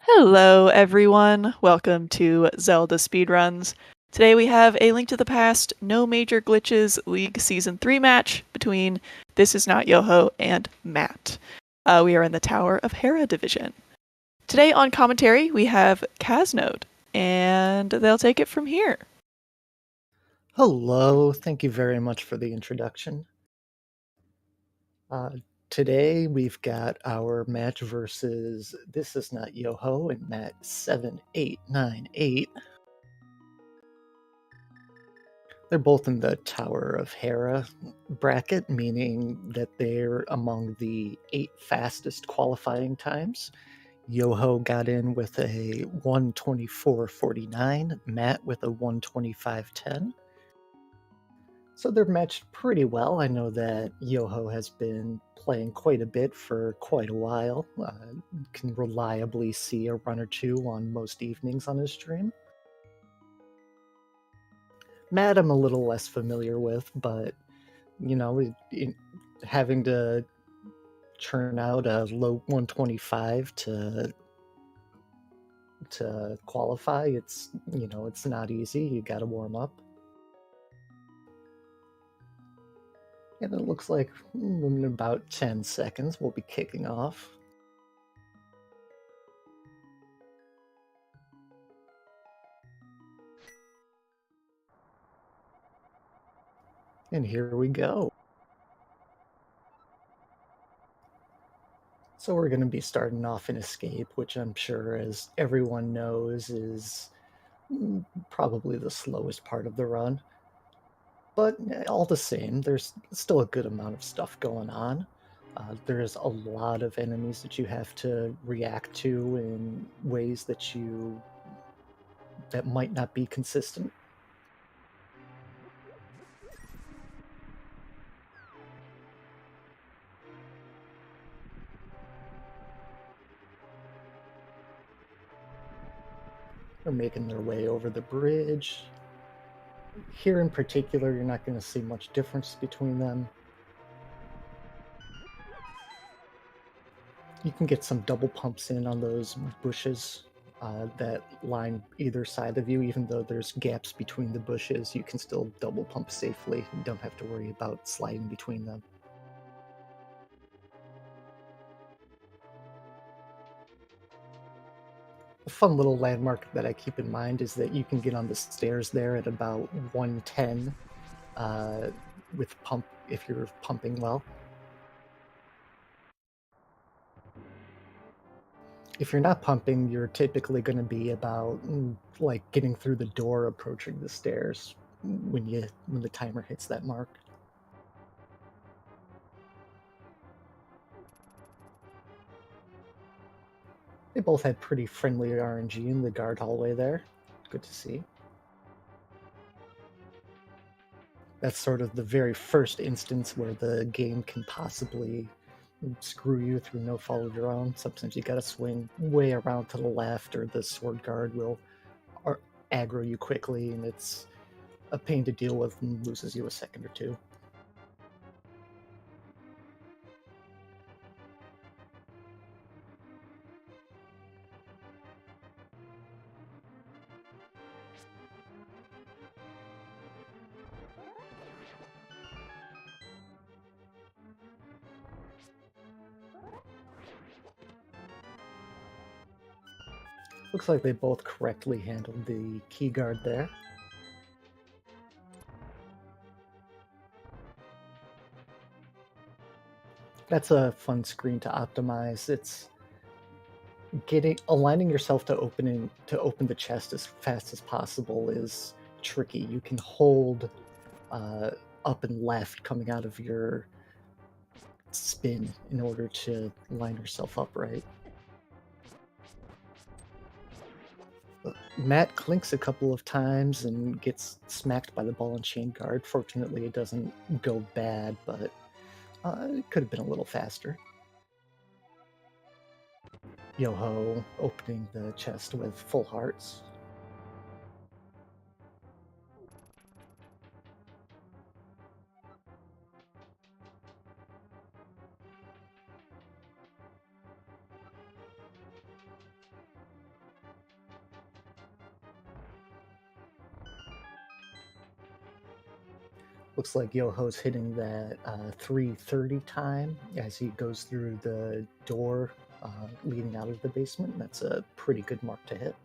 Hello, everyone. Welcome to Zelda Speedruns. Today we have a Link to the Past No Major Glitches League Season 3 match between thisisnotyoho and Matt. We are in the Tower of Hera Division. Today on commentary we have Kaznode, and they'll take it from here. Hello, thank you very much for the introduction. Today we've got our match versus thisisnotyoho and matt7898. They're both in the Tower of Hera bracket, meaning that they're among the 8 fastest qualifying times. Yoho got in with a 1:24.49, Matt with a 1:25.10. So they're matched pretty well. I know that Yoho has been playing quite a bit for quite a while. Can reliably see a run or two on most evenings on his stream. Matt I'm a little less familiar with, but, you know, having to churn out a low 125 to qualify, it's not easy. You got to warm up. And it looks like in about 10 seconds we'll be kicking off. And here we go. So we're going to be starting off in Escape, which I'm sure, as everyone knows, is probably the slowest part of the run. But all the same, there's still a good amount of stuff going on. There's a lot of enemies that you have to react to in ways that might not be consistent. They're making their way over the bridge. Here in particular, you're not going to see much difference between them. You can get some double pumps in on those bushes that line either side of you. Even though there's gaps between the bushes, you can still double pump safely. You don't have to worry about sliding between them. A fun little landmark that I keep in mind is that you can get on the stairs there at about 110 with pump if you're pumping well. If you're not pumping, you're typically going to be about like getting through the door approaching the stairs when the timer hits that mark. They both had pretty friendly RNG in the guard hallway there. Good to see. That's sort of the very first instance where the game can possibly screw you through no fault of your own. Sometimes you gotta swing way around to the left, or the sword guard will aggro you quickly, and it's a pain to deal with and loses you a second or two. Looks like they both correctly handled the key guard there. That's a fun screen to optimize. It's aligning yourself to open the chest as fast as possible is tricky. You can hold up and left coming out of your spin in order to line yourself up right. Matt clinks a couple of times and gets smacked by the ball and chain guard. Fortunately, it doesn't go bad, but it could have been a little faster. Yoho opening the chest with full hearts. Looks like Yoho's hitting that 3:30 time as he goes through the door leading out of the basement. That's a pretty good mark to hit.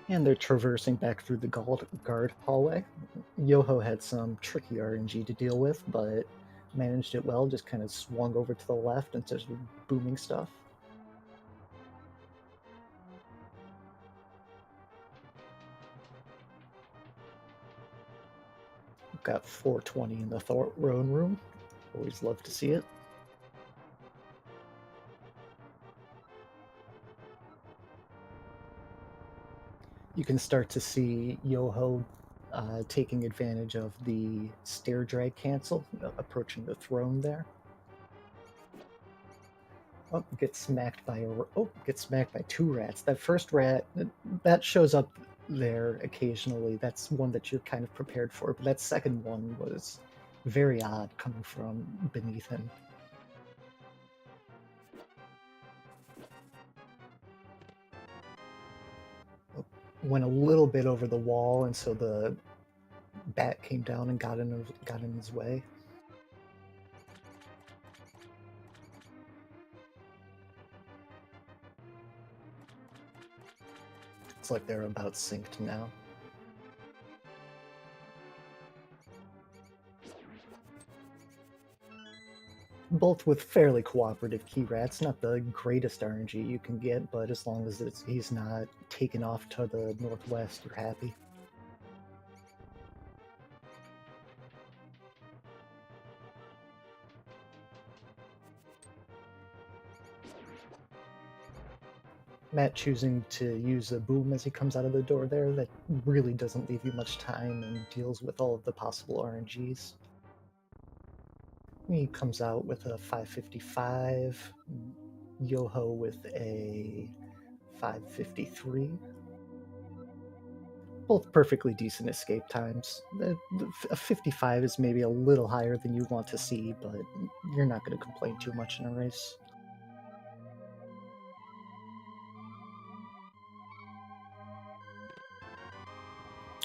And they're traversing back through the guard hallway. Yoho had some tricky RNG to deal with, but managed it well, just kind of swung over to the left and started booming stuff. Got 420 in the throne room. Always love to see it. You can start to see Yoho taking advantage of the stair drag cancel, approaching the throne there. Oh, gets smacked by two rats. That first rat that shows up there occasionally. That's one that you're kind of prepared for. But that second one was very odd coming from beneath him. Went a little bit over the wall, and so the bat came down and got in his way. It's like they're about synced now. Both with fairly cooperative key rats. Not the greatest RNG you can get, but as long as he's not taken off to the northwest, you're happy. Matt choosing to use a boom as he comes out of the door there, that really doesn't leave you much time and deals with all of the possible RNGs. He comes out with a 555, Yoho with a 553. Both perfectly decent escape times. A 55 is maybe a little higher than you want to see, but you're not going to complain too much in a race.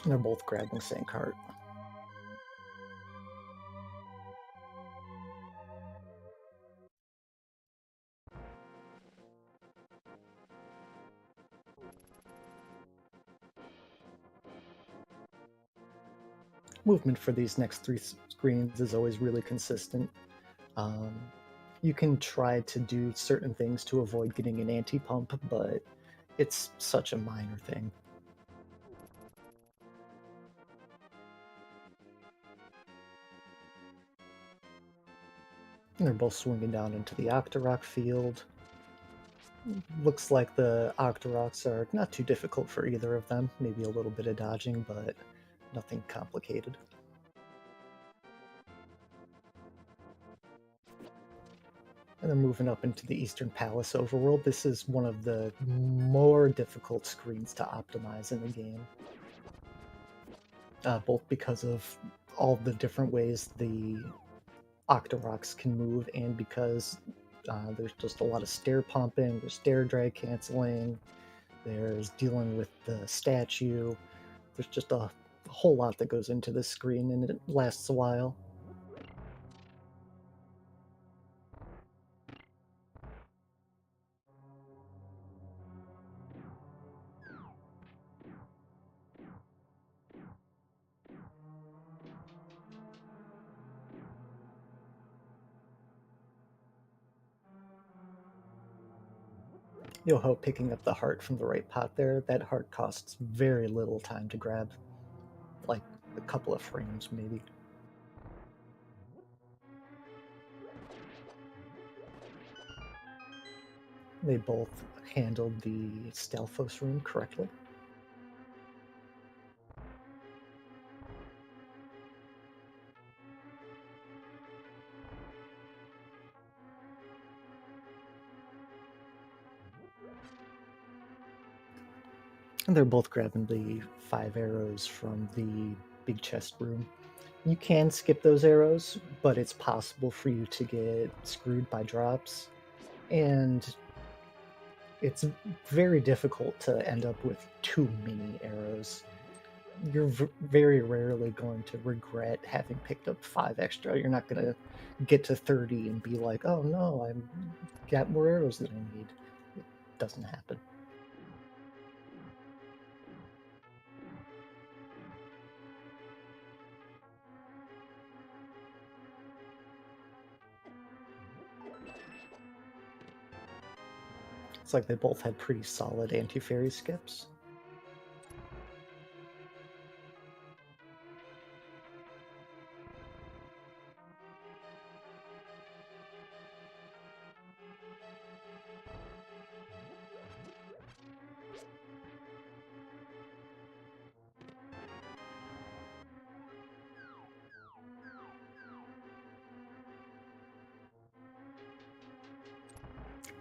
And they're both grabbing Sankart. Movement for these next three screens is always really consistent. You can try to do certain things to avoid getting an anti-pump, but it's such a minor thing. And they're both swinging down into the Octorok field. Looks like the Octoroks are not too difficult for either of them. Maybe a little bit of dodging, but nothing complicated. And they're moving up into the Eastern Palace overworld. This is one of the more difficult screens to optimize in the game. Both because of all the different ways the Octoroks can move, and because there's just a lot of stair pumping, there's stair drag canceling, there's dealing with the statue. There's just a whole lot that goes into this screen, and it lasts a while. Yoho picking up the heart from the right pot there. That heart costs very little time to grab. Like a couple of frames, maybe. They both handled the Stalfos room correctly. And they're both grabbing the 5 arrows from the big chest room. You can skip those arrows, but it's possible for you to get screwed by drops. And it's very difficult to end up with too many arrows. You're very rarely going to regret having picked up 5 extra. You're not going to get to 30 and be like, oh no, I've got more arrows than I need. It doesn't happen. It's like they both had pretty solid anti-fairy skips.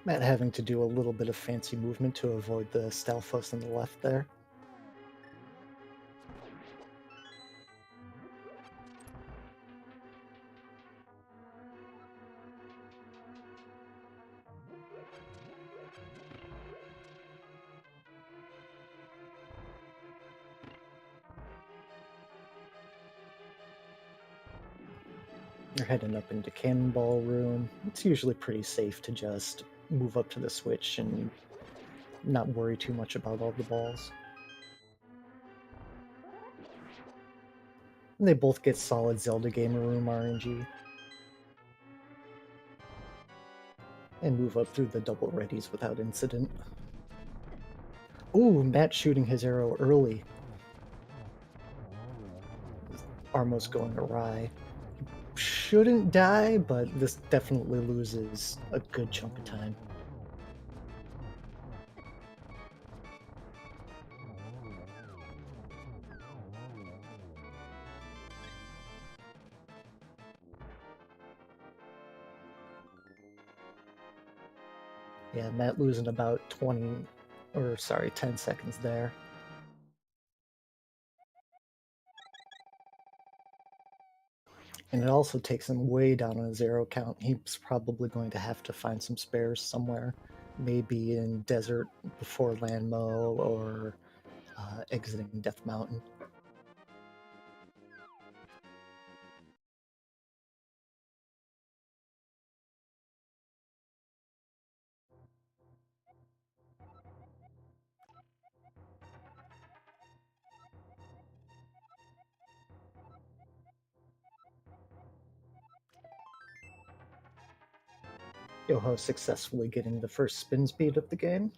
Matt having to do a little bit of fancy movement to avoid the Stalfos on the left there. You're heading up into Cannonball Room. It's usually pretty safe to just move up to the switch and not worry too much about all the balls. And they both get solid Zelda Gamer Room RNG. And move up through the double readies without incident. Ooh, Matt shooting his arrow early. Armo's going awry. Shouldn't die, but this definitely loses a good chunk of time. Yeah, Matt losing about 10 seconds there. And it also takes him way down on his arrow count. He's probably going to have to find some spares somewhere. Maybe in Desert before Landmo or exiting Death Mountain. Yoho successfully getting the first spin speed of the game.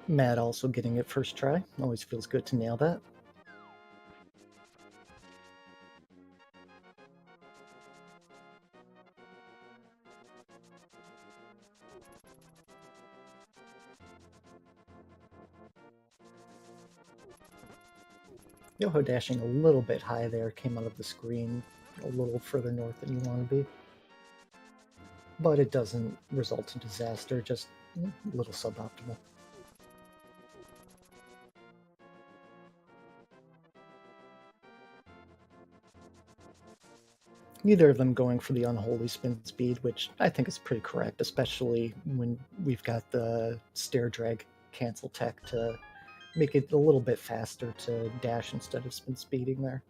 Matt also getting it first try. Always feels good to nail that. Yoho dashing a little bit high there, came out of the screen a little further north than you want to be. But it doesn't result in disaster, just a little suboptimal. Neither of them going for the unholy spin speed, which I think is pretty correct, especially when we've got the stair drag cancel tech to make it a little bit faster to dash instead of spin speeding there.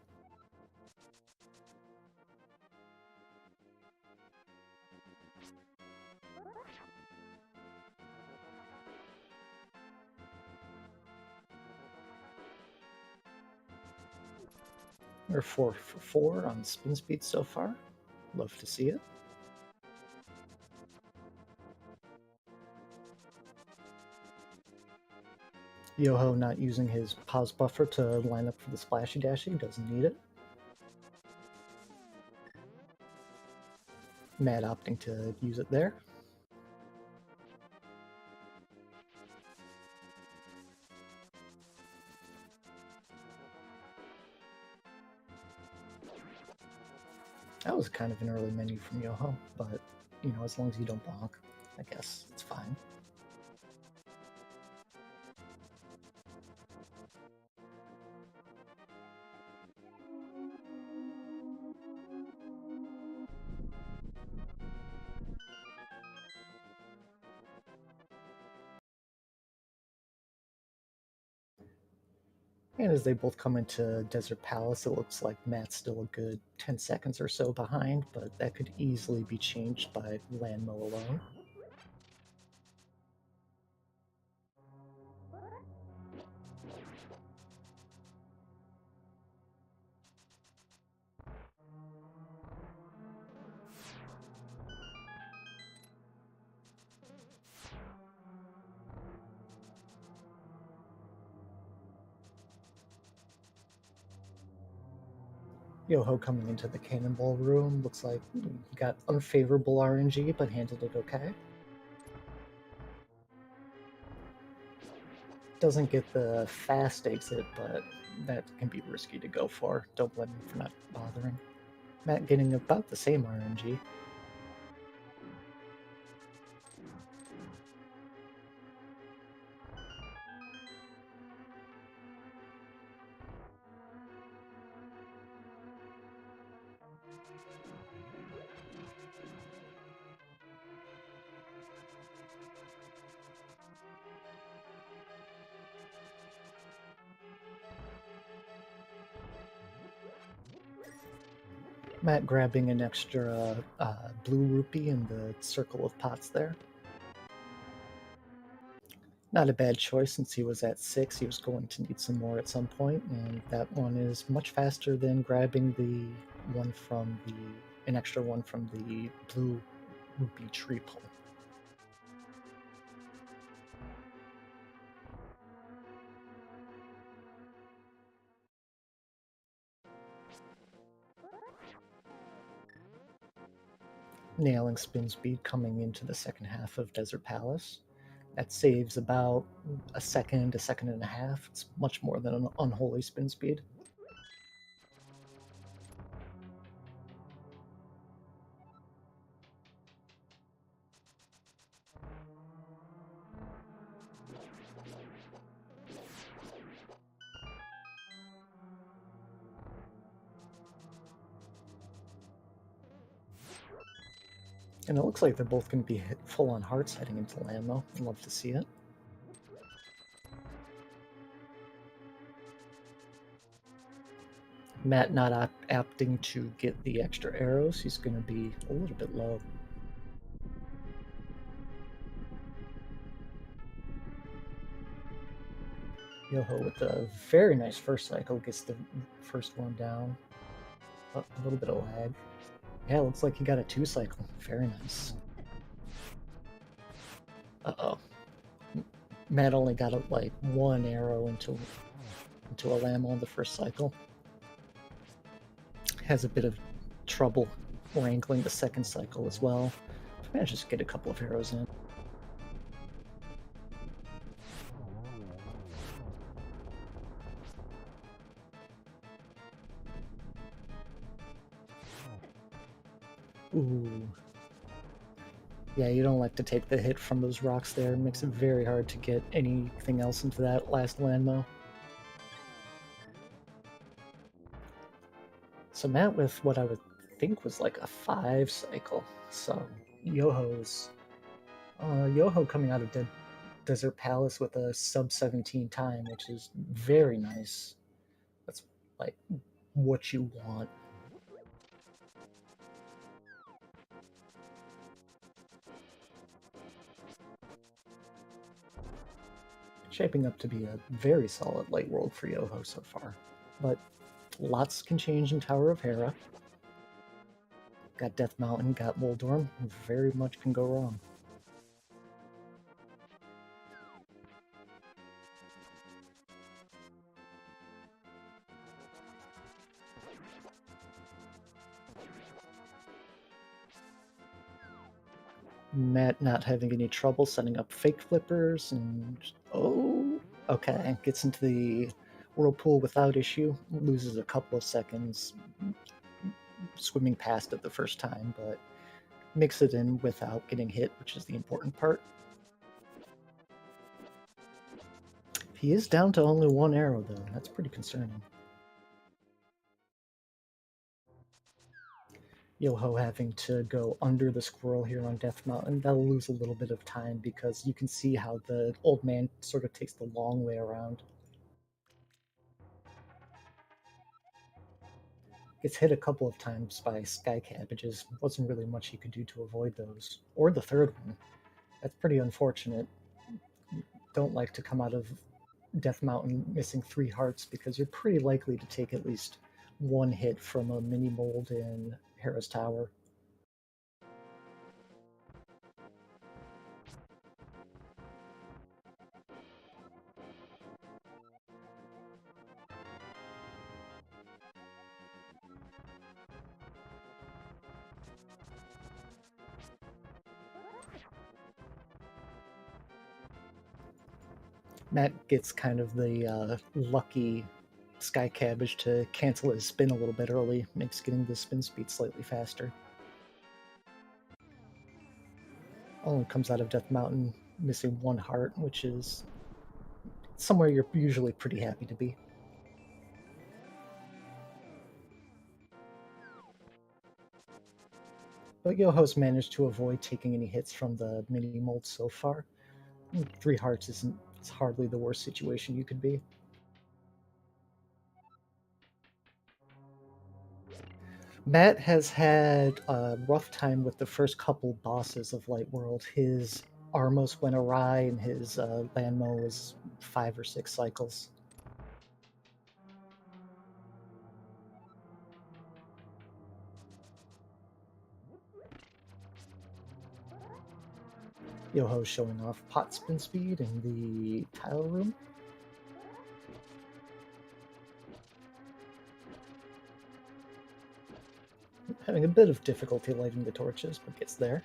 We're 4 for 4 on spin speed so far. Love to see it. Yoho not using his pause buffer to line up for the splashy dashy, doesn't need it. Matt opting to use it there. That was kind of an early menu from Yoho, but, as long as you don't bonk, I guess it's fine. And as they both come into Desert Palace, it looks like Matt's still a good 10 seconds or so behind, but that could easily be changed by Landmo alone. Yoho coming into the Cannonball room looks like he got unfavorable RNG, but handled it okay. Doesn't get the fast exit, but that can be risky to go for. Don't blame him for not bothering. Matt getting about the same RNG. Matt grabbing an extra blue rupee in the circle of pots there. Not a bad choice since he was at 6. He was going to need some more at some point, and that one is much faster than grabbing an extra one from the blue rupee tree pull. Nailing spin speed coming into the second half of Desert Palace. That saves about a second and a half. It's much more than an unholy spin speed. And it looks like they're both going to be hit full on hearts heading into Landmo. I'd love to see it. Matt not opting to get the extra arrows. He's going to be a little bit low. Yoho with a very nice first cycle gets the first one down. Oh, a little bit of lag. Yeah, looks like he got a 2 cycle. Very nice. Uh-oh. Matt only got like 1 arrow into a lamb on the first cycle. Has a bit of trouble wrangling the second cycle as well. Manages to get a couple of arrows in. Ooh. Yeah, you don't like to take the hit from those rocks there. It makes it very hard to get anything else into that last landmo. So Matt with what I would think was like a 5 cycle. So Yoho coming out of Desert Palace with a sub 17 time, which is very nice. That's like what you want. Shaping up to be a very solid late world for Yoho so far. But lots can change in Tower of Hera. Got Death Mountain, got Moldorm. Very much can go wrong. Matt not having any trouble setting up fake flippers, and okay, gets into the whirlpool without issue, loses a couple of seconds, swimming past it the first time, but mix it in without getting hit, which is the important part. He is down to only one arrow, though. That's pretty concerning. Yoho having to go under the squirrel here on Death Mountain. That'll lose a little bit of time because you can see how the old man sort of takes the long way around. Gets hit a couple of times by sky cabbages. Wasn't really much he could do to avoid those. Or the third one. That's pretty unfortunate. Don't like to come out of Death Mountain missing 3 hearts because you're pretty likely to take at least one hit from a mini mold in Hera's Tower. Matt gets kind of the lucky Sky Cabbage to cancel his spin a little bit early, makes getting the spin speed slightly faster. Only comes out of Death Mountain missing 1 heart, which is somewhere you're usually pretty happy to be. But Yoho's managed to avoid taking any hits from the mini mold so far. 3 hearts it's hardly the worst situation you could be. Matt has had a rough time with the first couple bosses of Light World. His Armos went awry, and his Landmo was 5 or 6 cycles. Yoho showing off pot spin speed in the tile room. Having a bit of difficulty lighting the torches, but gets there.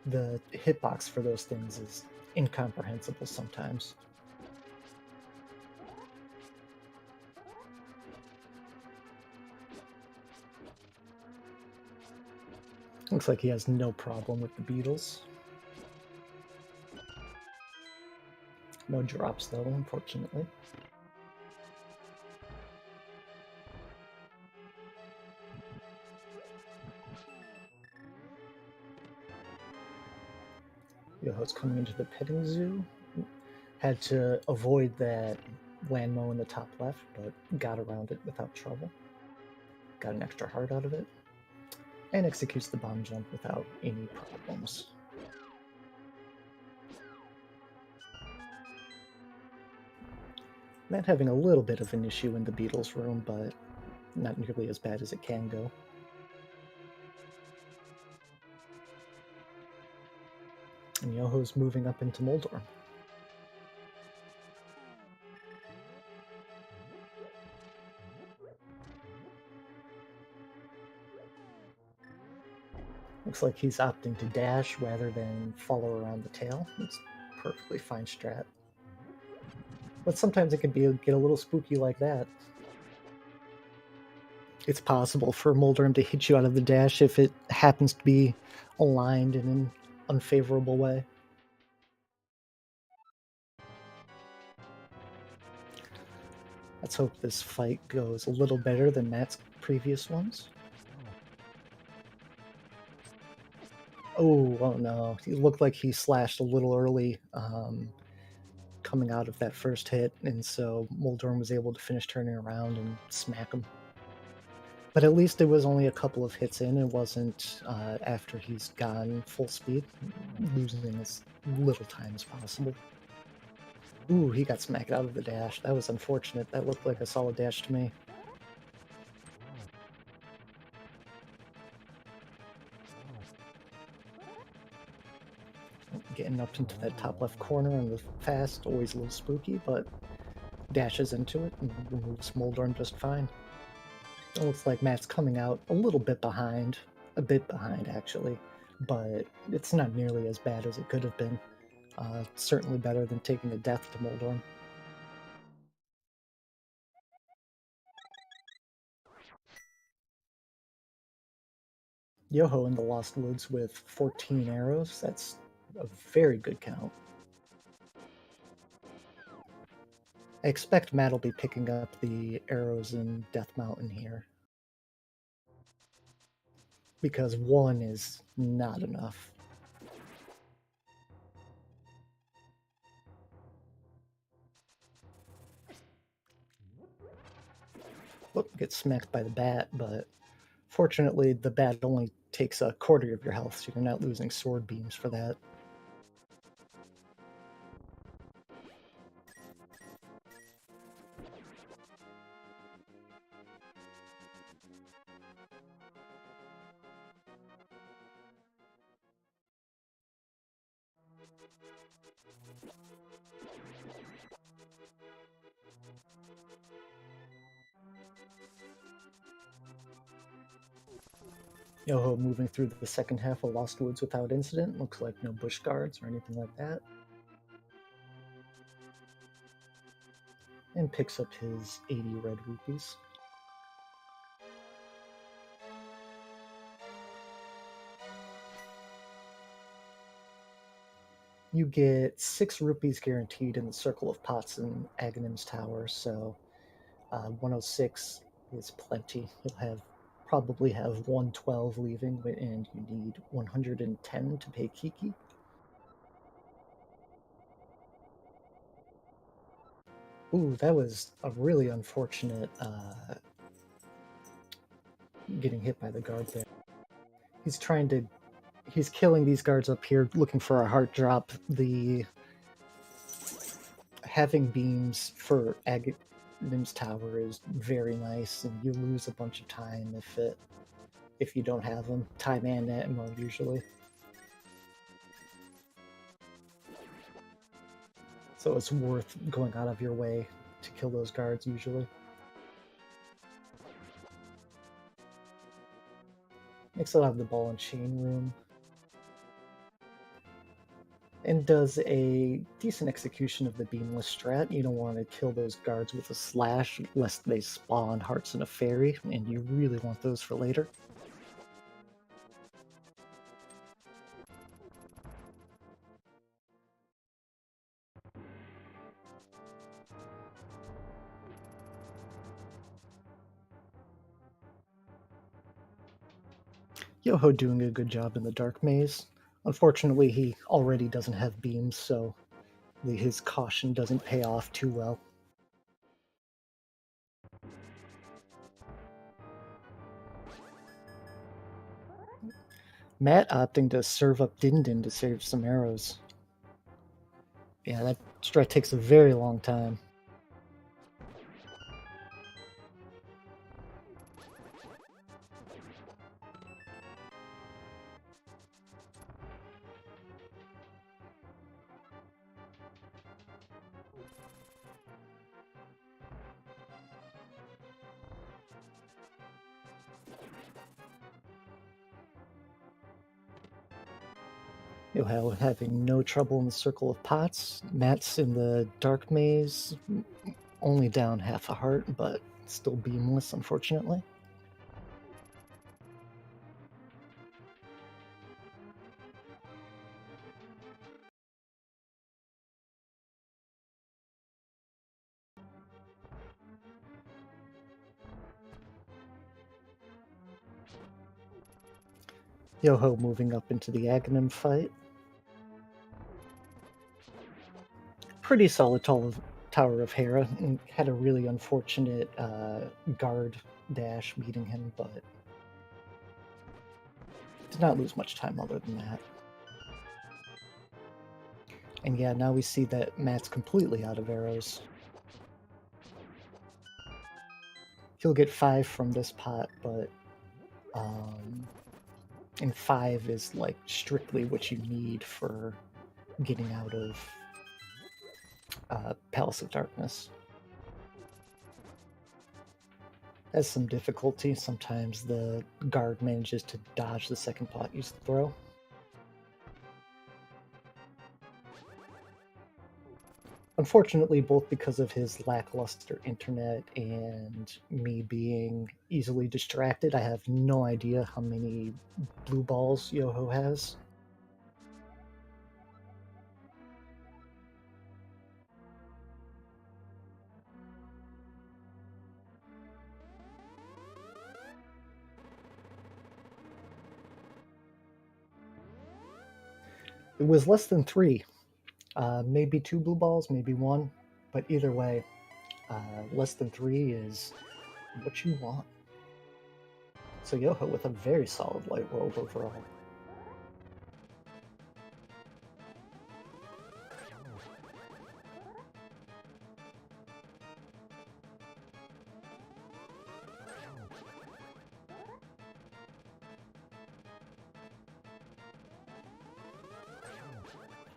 The hitbox for those things is incomprehensible sometimes. Looks like he has no problem with the beetles. No drops, though, unfortunately. Yoho's coming into the petting zoo. Had to avoid that landmo in the top left, but got around it without trouble. Got an extra heart out of it. And executes the bomb jump without any problems. Matt having a little bit of an issue in the Beatles room, but not nearly as bad as it can go. And Yoho's moving up into Moldor. Looks like he's opting to dash rather than follow around the tail. It's a perfectly fine strat. But sometimes it can get a little spooky like that. It's possible for Moldorm to hit you out of the dash if it happens to be aligned in an unfavorable way. Let's hope this fight goes a little better than Matt's previous ones. Oh no. He looked like he slashed a little early coming out of that first hit, and so Moldorm was able to finish turning around and smack him. But at least it was only a couple of hits in. It wasn't after he's gone full speed, losing as little time as possible. Ooh, he got smacked out of the dash. That was unfortunate. That looked like a solid dash to me. Getting up into that top left corner on the fast, always a little spooky, but dashes into it and removes Moldorm just fine. It looks like Matt's coming out a little bit behind, actually, but it's not nearly as bad as it could have been. Certainly better than taking a death to Moldorm. Yoho in the Lost Woods with 14 arrows. That's a very good count. I expect Matt will be picking up the arrows in Death Mountain here, because 1 is not enough. Whoop, get smacked by the bat, but fortunately the bat only takes a quarter of your health, so you're not losing sword beams for that. Yoho moving through the second half of Lost Woods without incident. Looks like no bush guards or anything like that. And picks up his 80 red rupees. You get 6 rupees guaranteed in the Circle of Pots in Aghanim's Tower, so 106 is plenty. You'll probably have 112 leaving, and you need 110 to pay Kiki. Ooh, that was a really unfortunate getting hit by the guard there. He's killing these guards up here, looking for a heart drop. Having beams for Aghanim's Tower is very nice, and you lose a bunch of time if you don't have them. Time and ammo, usually. So it's worth going out of your way to kill those guards, usually. Next I'll have the ball and chain room. And does a decent execution of the beamless strat. You don't want to kill those guards with a slash, lest they spawn hearts and a fairy, and you really want those for later. Yoho doing a good job in the dark maze. Unfortunately, he already doesn't have beams, so his caution doesn't pay off too well. Matt opting to serve up Din Din to save some arrows. Yeah, that strat takes a very long time. Yoho having no trouble in the Circle of Pots. Matt's in the dark maze, only down half a heart, but still beamless, unfortunately. Yoho moving up into the Aghanim fight. Pretty solid Tower of Hera, and had a really unfortunate guard dash beating him, but did not lose much time other than that. And yeah, now we see that Matt's completely out of arrows. He'll get 5 from this pot, but and 5 is like strictly what you need for getting out of Palace of Darkness. Has some difficulty. Sometimes the guard manages to dodge the second pot you throw. Unfortunately, both because of his lackluster internet and me being easily distracted, I have no idea how many blue balls Yoho has. It was less than 3. Maybe 2 blue balls, maybe 1. But either way, less than 3 is what you want. So Yoho with a very solid light world overall.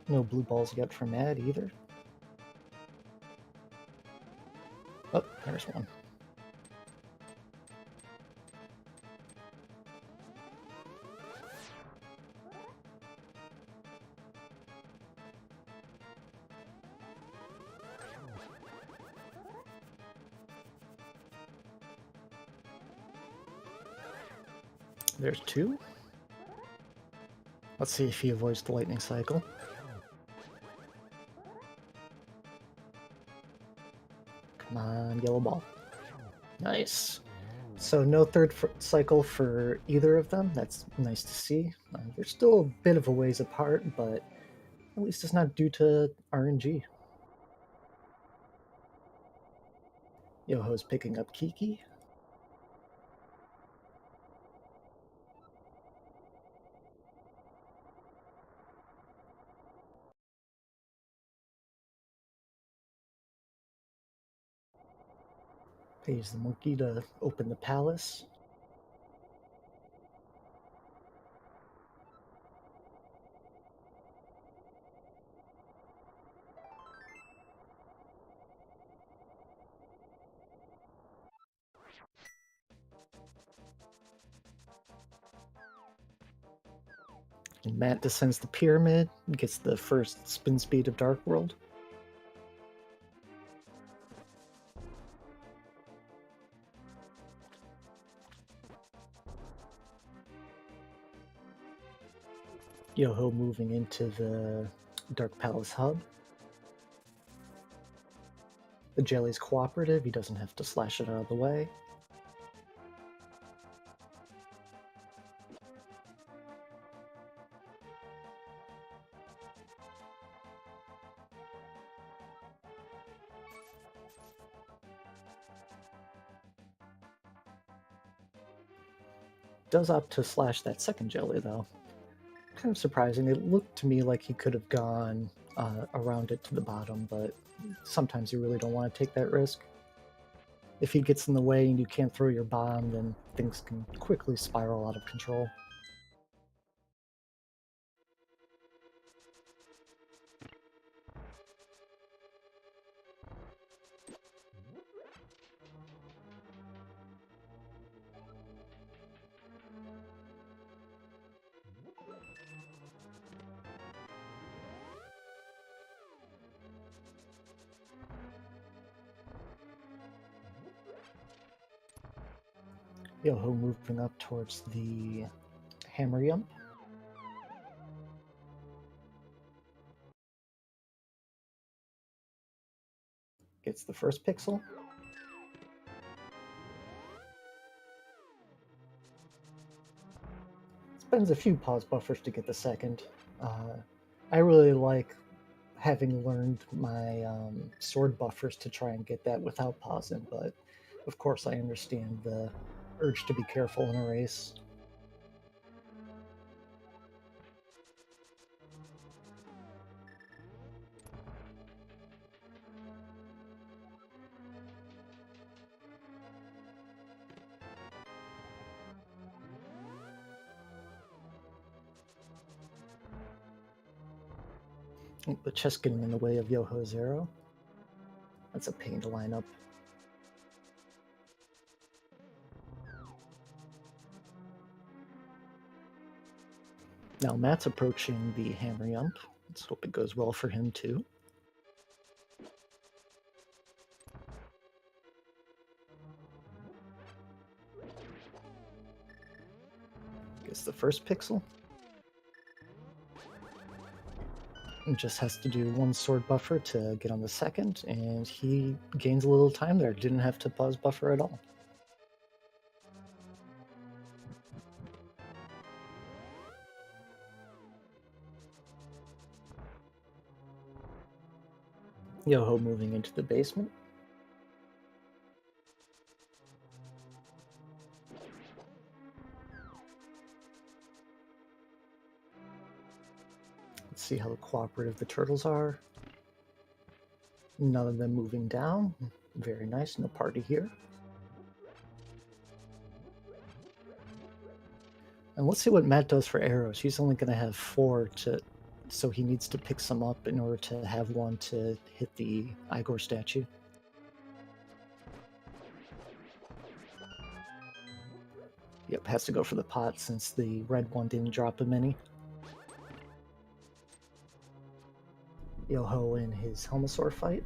No blue balls yet from Matt either. Oh, there's one. There's 2. Let's see if he avoids the lightning cycle. Come on, yellow ball. Nice. So no third cycle for either of them. That's nice to see. They're still a bit of a ways apart, but at least it's not due to RNG. Yoho's picking up Kiki. Pays the monkey to open the palace. And Matt descends the pyramid, gets the first spin speed of Dark World. Yoho moving into the Dark Palace hub. The jelly's cooperative, he doesn't have to slash it out of the way. Does opt to slash that second jelly though. Kind of surprising. It looked to me like he could have gone around it to the bottom, but sometimes you really don't want to take that risk. If he gets in the way and you can't throw your bomb, then things can quickly spiral out of control. Yoho moving up towards the hammer yump. Gets the first pixel. Spends a few pause buffers to get the second. I really like having learned my sword buffers to try and get that without pausing, but of course I understand the urge to be careful in a race. The chest getting in the way of Yoho's arrow. That's a pain to line up. Now Matt's approaching the hammer yump. Let's hope it goes well for him too. Gets the first pixel. And just has to do one sword buffer to get on the second, and he gains a little time there. Didn't have to pause buffer at all. Yoho moving into the basement. Let's see how cooperative the turtles are. None of them moving down. Very nice, no party here. And let's see what Matt does for arrows. He's only going to have 4 so he needs to pick some up in order to have one to hit the Igor statue. Yep, has to go for the pot since the red one didn't drop him any. Yoho in his Helmasaur fight.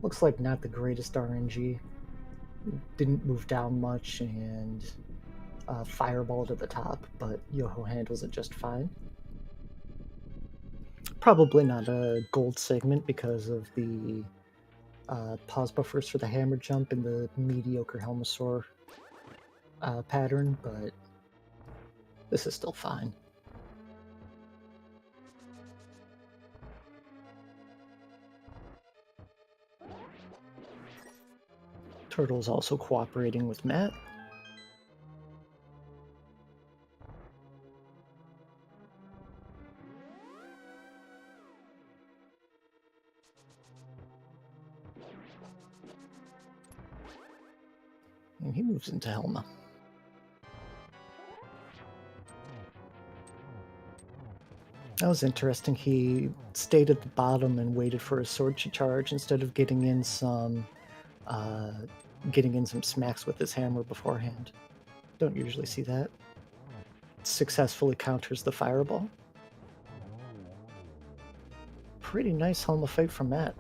Looks like not the greatest RNG. Didn't move down much and fireball to the top, but Yoho handles it just fine. Probably not a gold segment because of the pause buffers for the hammer jump and the mediocre Helmasaur pattern, but this is still fine. Turtle's also cooperating with Matt. And he moves into Helma. That was interesting. He stayed at the bottom and waited for his sword to charge instead of getting in some smacks with his hammer beforehand. Don't usually see that. Successfully counters the fireball. Pretty nice Helma fight from Matt.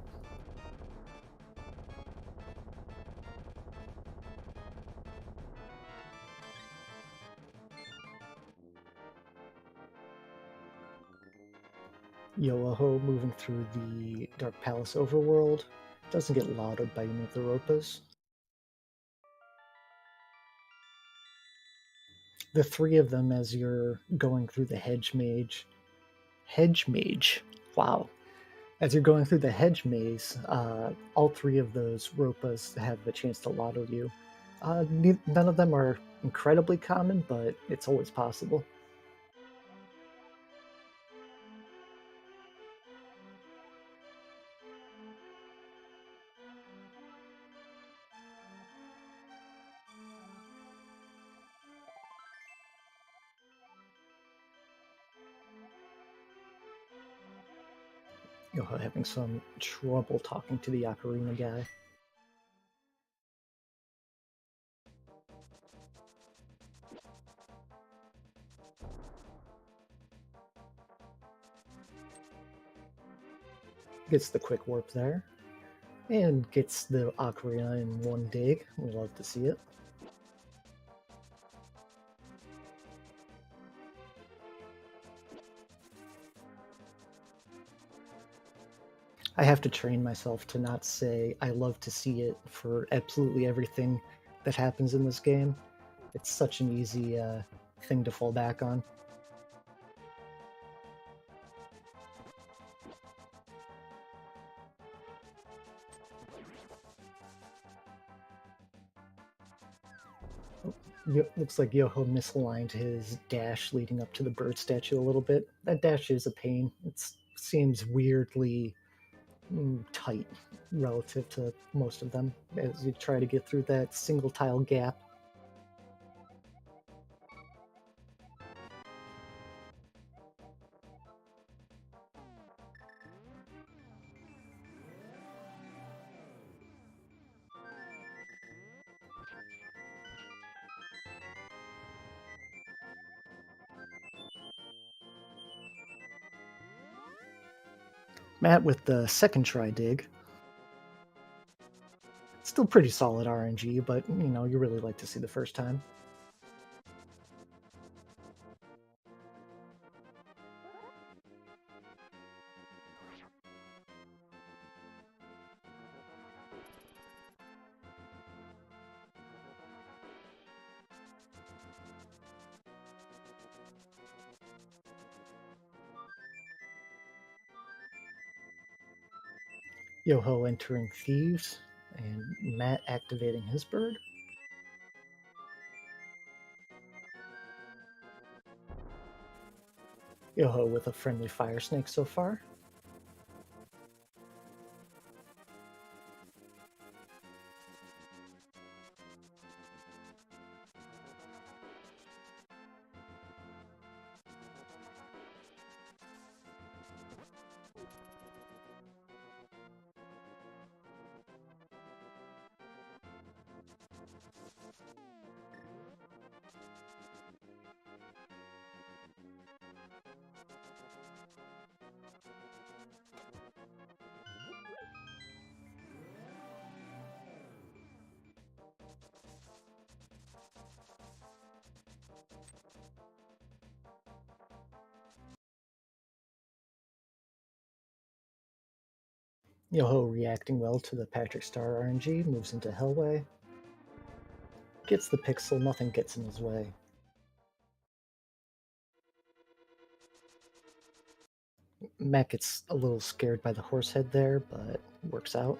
Yoho moving through the Dark Palace overworld. Doesn't get lauded by any of the Ropas. The 3 of them as you're going through the Hedge Mage. Wow. As you're going through the Hedge Maze, all 3 of those Ropas have a chance to lotto you. None of them are incredibly common, but it's always possible. Yoho having some trouble talking to the Ocarina guy. Gets the quick warp there. And gets the Ocarina in one dig. We love to see it. I have to train myself to not say I love to see it for absolutely everything that happens in this game. It's such an easy thing to fall back on. Looks like Yoho misaligned his dash leading up to the bird statue a little bit. That dash is a pain. It seems weirdly tight relative to most of them as you try to get through that single tile gap. Matt with the second try dig. Still pretty solid RNG, but, you really like to see the first time. Yoho entering Thieves, and Matt activating his bird. Yoho with a friendly fire snake so far. Yoho reacting well to the Patrick Star RNG, moves into Hellway. Gets the pixel, nothing gets in his way. Matt gets a little scared by the horse head there, but works out.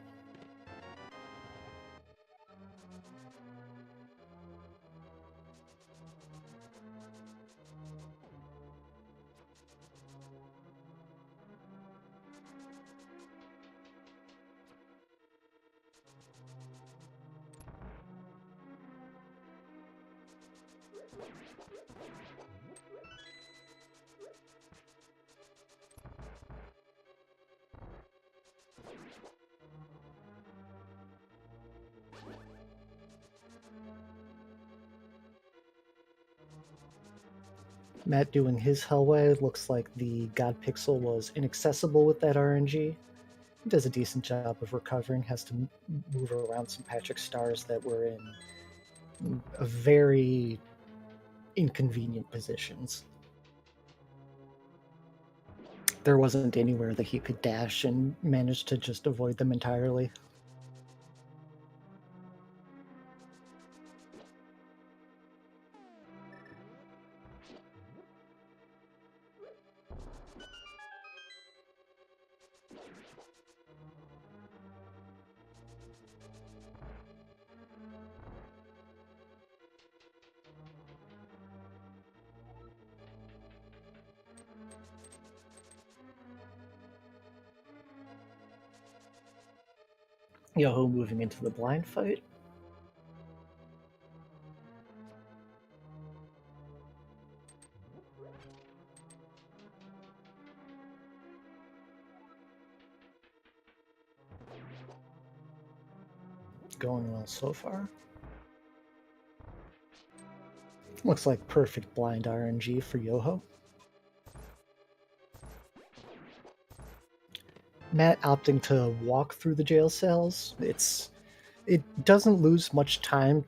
Matt doing his Hellway, looks like the God Pixel was inaccessible with that RNG. He does a decent job of recovering, has to move around some Patrick Stars that were in a very inconvenient positions. There wasn't anywhere that he could dash and managed to just avoid them entirely. Yoho moving into the blind fight. Going well so far. Looks like perfect blind RNG for Yoho. Matt opting to walk through the jail cells. It doesn't lose much time.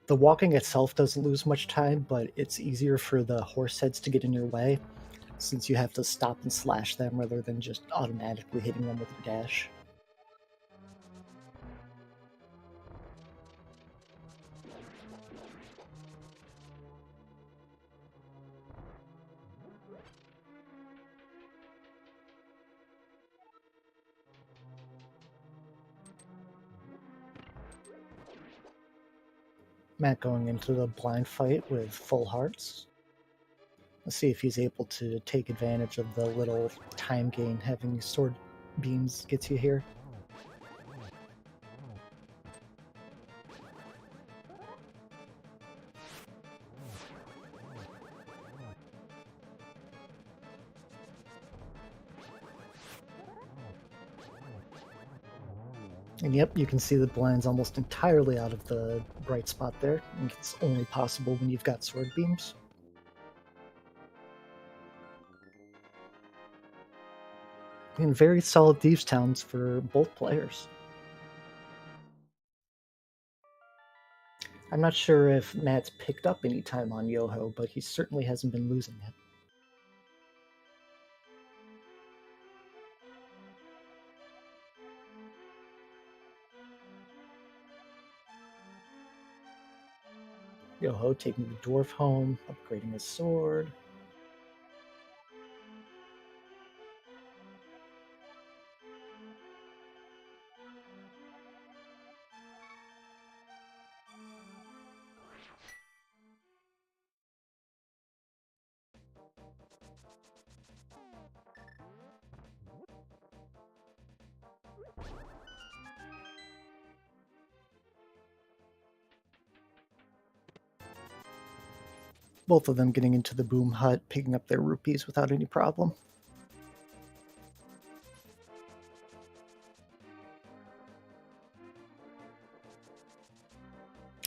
The walking itself doesn't lose much time, but it's easier for the horse heads to get in your way, since you have to stop and slash them rather than just automatically hitting them with your dash. Matt going into the blind fight with full hearts. Let's see if he's able to take advantage of the little time gain having sword beams gets you here. And yep, you can see the blind's almost entirely out of the bright spot there, and it's only possible when you've got sword beams. And very solid Thieves Towns for both players. I'm not sure if Matt's picked up any time on Yoho, but he certainly hasn't been losing it. Yoho taking the dwarf home, upgrading his sword. Both of them getting into the boom hut, picking up their rupees without any problem.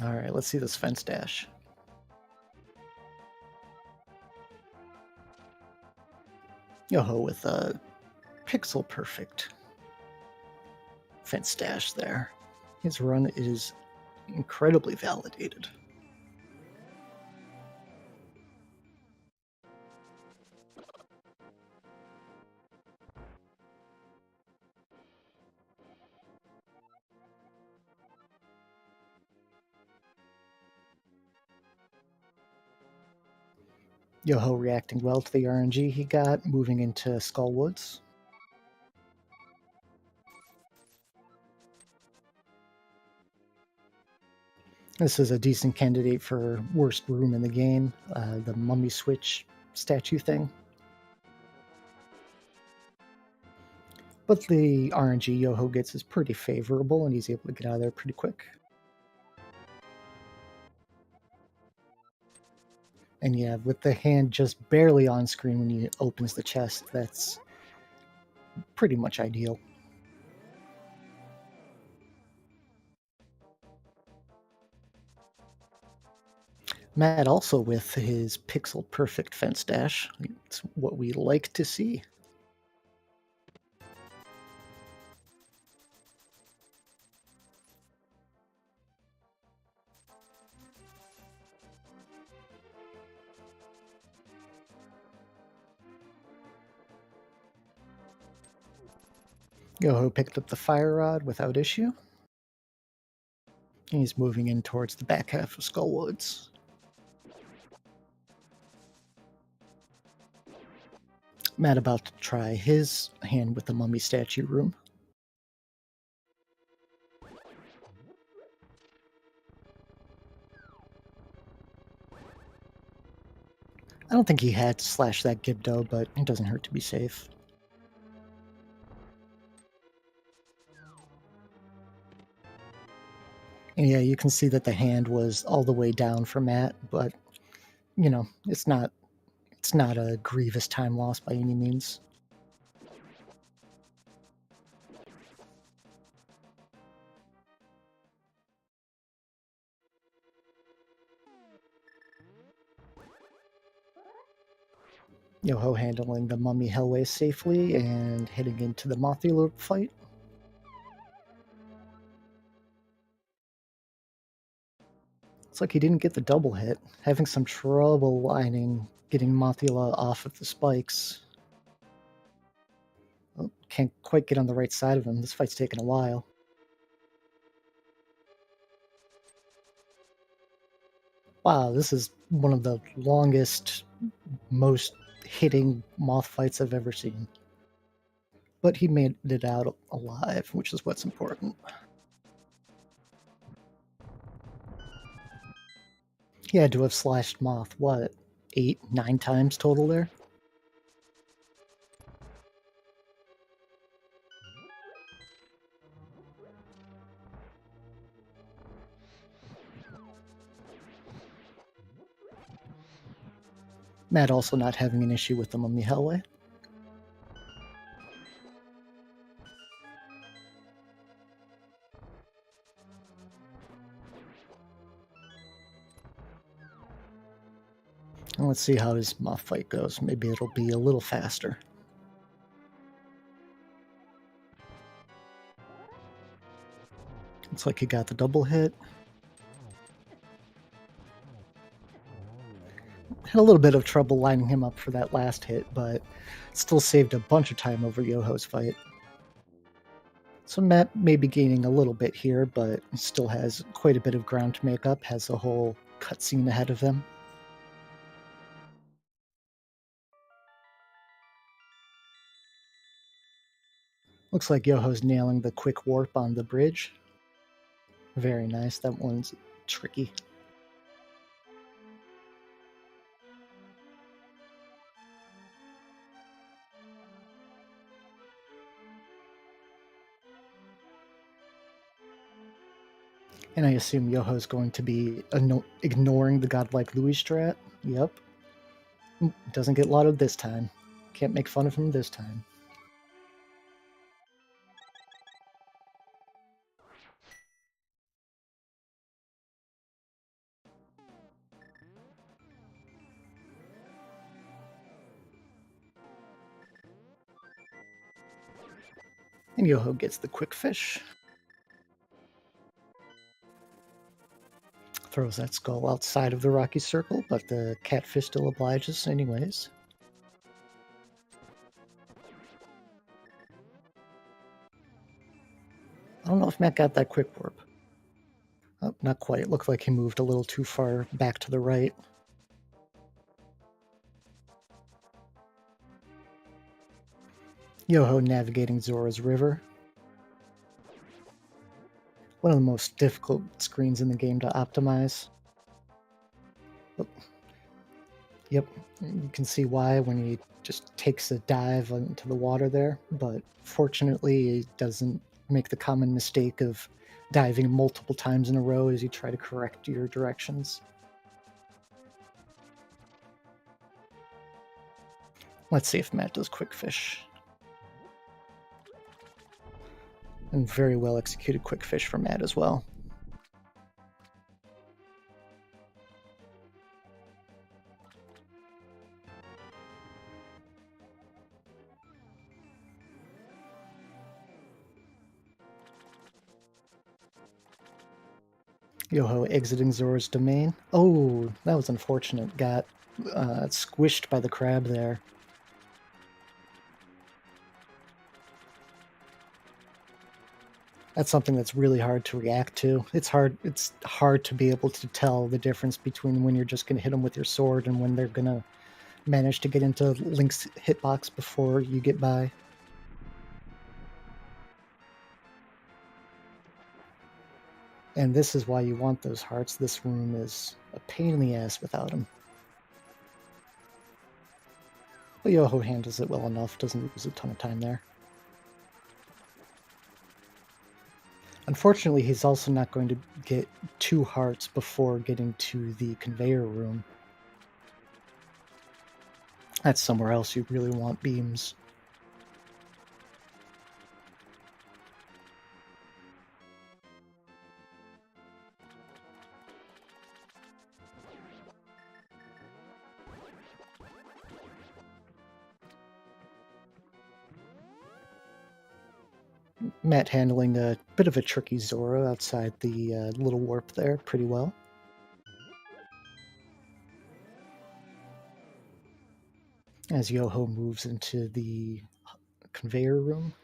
Alright, let's see this fence dash. Yoho with a pixel perfect fence dash there. His run is incredibly validated. Yoho reacting well to the RNG he got, moving into Skullwoods. This is a decent candidate for worst room in the game, the mummy switch statue thing. But the RNG Yoho gets is pretty favorable, and he's able to get out of there pretty quick. And yeah, with the hand just barely on screen when he opens the chest, that's pretty much ideal. Matt also with his pixel perfect fence dash. It's what we like to see. Yoho picked up the fire rod without issue. And he's moving in towards the back half of Skullwoods. Matt about to try his hand with the mummy statue room. I don't think he had to slash that Gibdo, but it doesn't hurt to be safe. And yeah, you can see that the hand was all the way down for Matt, but you know, it's not a grievous time loss by any means. Yoho handling the mummy hellway safely and heading into the Mothula fight. Looks like he didn't get the double hit, having some trouble getting Mothula off of the spikes. Oh, can't quite get on the right side of him. This fight's taking a while. Wow, this is one of the longest, most hitting moth fights I've ever seen. But he made it out alive, which is what's important. He had to have slashed Moth, what, 8, 9 times total there? Matt also not having an issue with the Mummy Hellway. And let's see how his moth fight goes. Maybe it'll be a little faster. Looks like he got the double hit. Had a little bit of trouble lining him up for that last hit, but still saved a bunch of time over Yoho's fight. So Matt may be gaining a little bit here, but still has quite a bit of ground to make up, has a whole cutscene ahead of him. Looks like Yoho's nailing the quick warp on the bridge. Very nice. That one's tricky. And I assume Yoho's going to be ignoring the godlike Louis strat. Yep. Doesn't get lottoed this time. Can't make fun of him this time. And Yoho gets the quick fish. Throws that skull outside of the rocky circle, but the catfish still obliges anyways. I don't know if Matt got that quick warp. Oh, not quite. Looked like he moved a little too far back to the right. Yoho navigating Zora's River. One of the most difficult screens in the game to optimize. Oh. Yep, you can see why when he just takes a dive into the water there, but fortunately he doesn't make the common mistake of diving multiple times in a row as you try to correct your directions. Let's see if Matt does quick fish. And very well executed quick fish for Matt as well. Yoho exiting Zora's domain. Oh, that was unfortunate. Got squished by the crab there. That's something that's really hard to react to. It's hard to be able to tell the difference between when you're just going to hit them with your sword and when they're going to manage to get into Link's hitbox before you get by. And this is why you want those hearts. This room is a pain in the ass without them. But Yoho handles it well enough, doesn't lose a ton of time there. Unfortunately, he's also not going to get 2 hearts before getting to the conveyor room. That's somewhere else you really want beams. Matt handling a bit of a tricky Zora outside the little warp there pretty well. As Yoho moves into the conveyor room.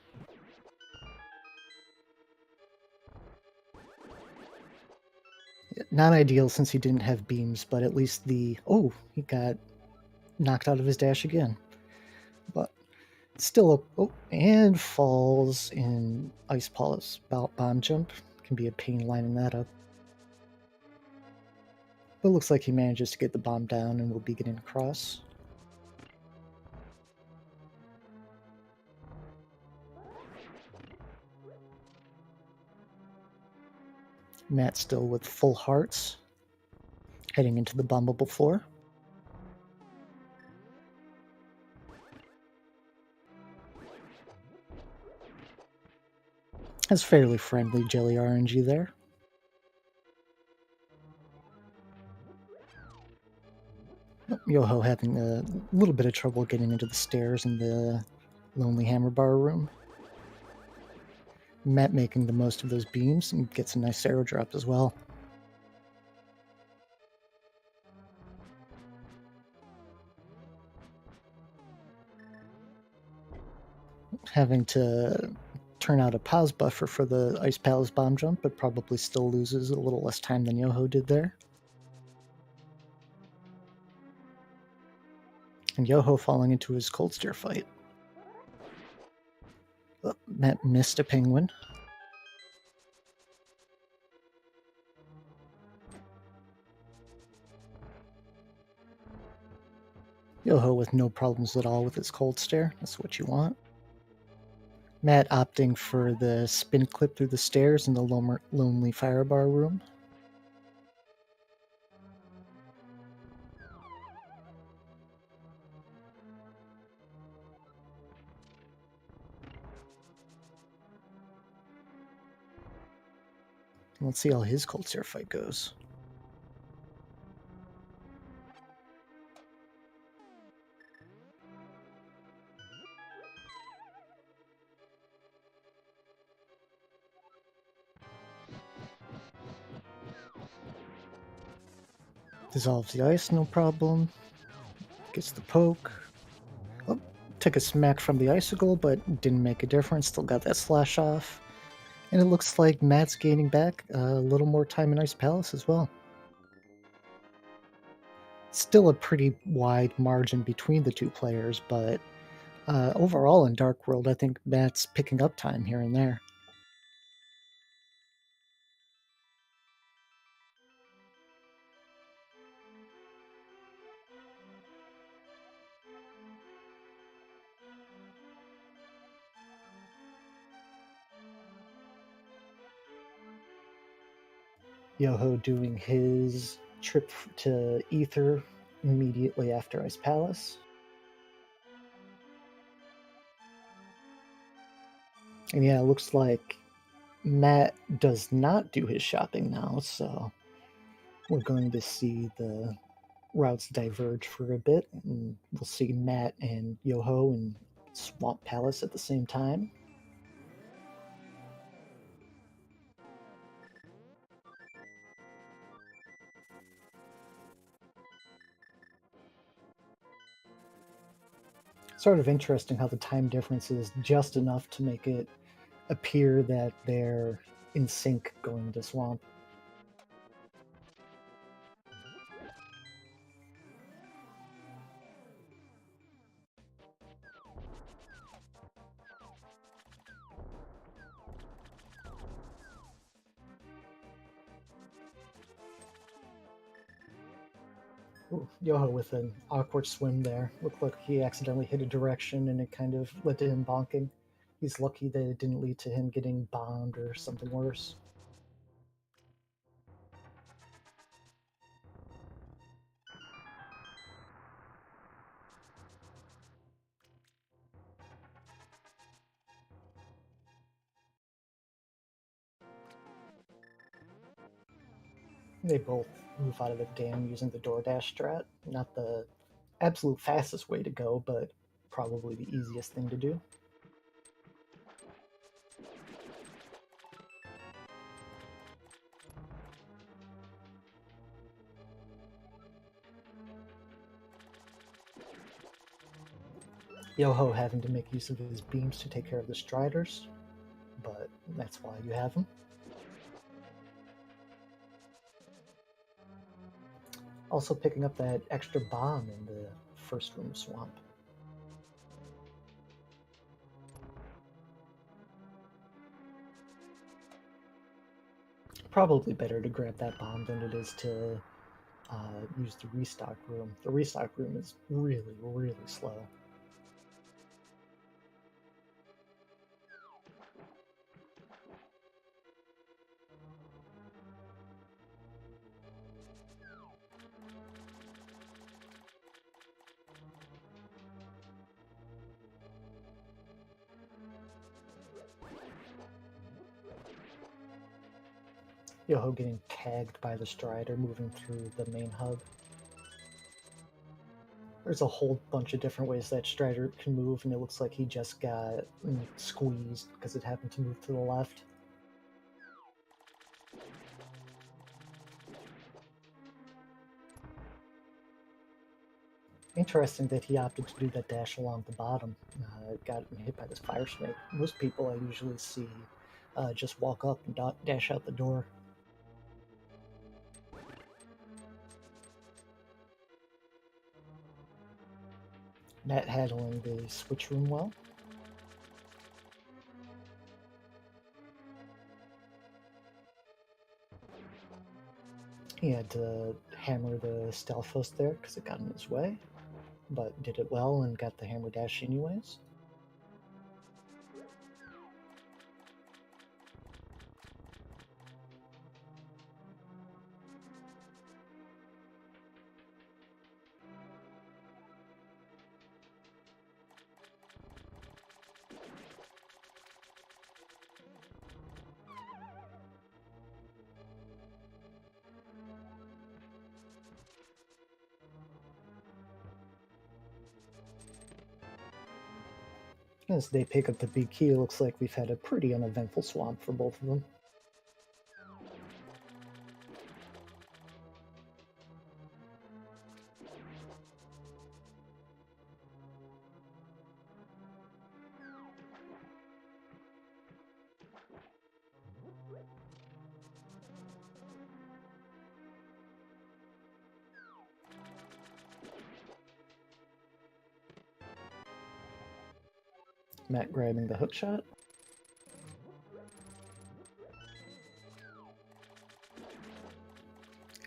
Not ideal since he didn't have beams, but at least he got knocked out of his dash again. But still up, and falls in Ice Paul's bomb jump. Can be a pain lining that up. But it looks like he manages to get the bomb down and will be getting across. Matt still with full hearts, heading into the bombable floor. Has fairly friendly jelly RNG there. Yoho having a little bit of trouble getting into the stairs in the Lonely Hammer Bar room. Matt making the most of those beams and gets a nice arrow drop as well. having to turn out a pause buffer for the Ice Palace bomb jump, but probably still loses a little less time than Yoho did there. And Yoho falling into his cold steer fight. Oh, Matt missed a penguin. Yoho with no problems at all with his cold stare. That's what you want. Matt opting for the spin clip through the stairs in the lonely firebar room. Let's see how his cold stare fight goes. Dissolves the ice, no problem. Gets the poke. Oh, took a smack from the icicle, but didn't make a difference. Still got that slash off. And it looks like Matt's gaining back a little more time in Ice Palace as well. Still a pretty wide margin between the two players, but overall in Dark World, I think Matt's picking up time here and there. Yoho doing his trip to Ether immediately after Ice Palace. And yeah, it looks like Matt does not do his shopping now, so we're going to see the routes diverge for a bit, and we'll see Matt and Yoho in Swamp Palace at the same time. Sort of interesting how the time difference is just enough to make it appear that they're in sync going to Swamp. Ooh, Yoho with an awkward swim there. Looked like he accidentally hit a direction and it kind of led to him bonking. He's lucky that it didn't lead to him getting bombed or something worse. They both move out of the dam using the DoorDash strat. Not the absolute fastest way to go, but probably the easiest thing to do. Yoho having to make use of his beams to take care of the Striders, but that's why you have them. Also picking up that extra bomb in the first room swamp. Probably better to grab that bomb than it is to use the restock room. The restock room is really, really slow. Yoho getting tagged by the Strider moving through the main hub. There's a whole bunch of different ways that Strider can move, and it looks like he just got squeezed because it happened to move to the left. Interesting that he opted to do that dash along the bottom. Got hit by this fire snake. Most people I usually see just walk up and dash out the door. Matt handling the switch room well. He had to hammer the Stalfos there because it got in his way, but did it well and got the hammer dash anyways. As they pick up the big key, it looks like we've had a pretty uneventful swamp for both of them. Matt grabbing the hook shot.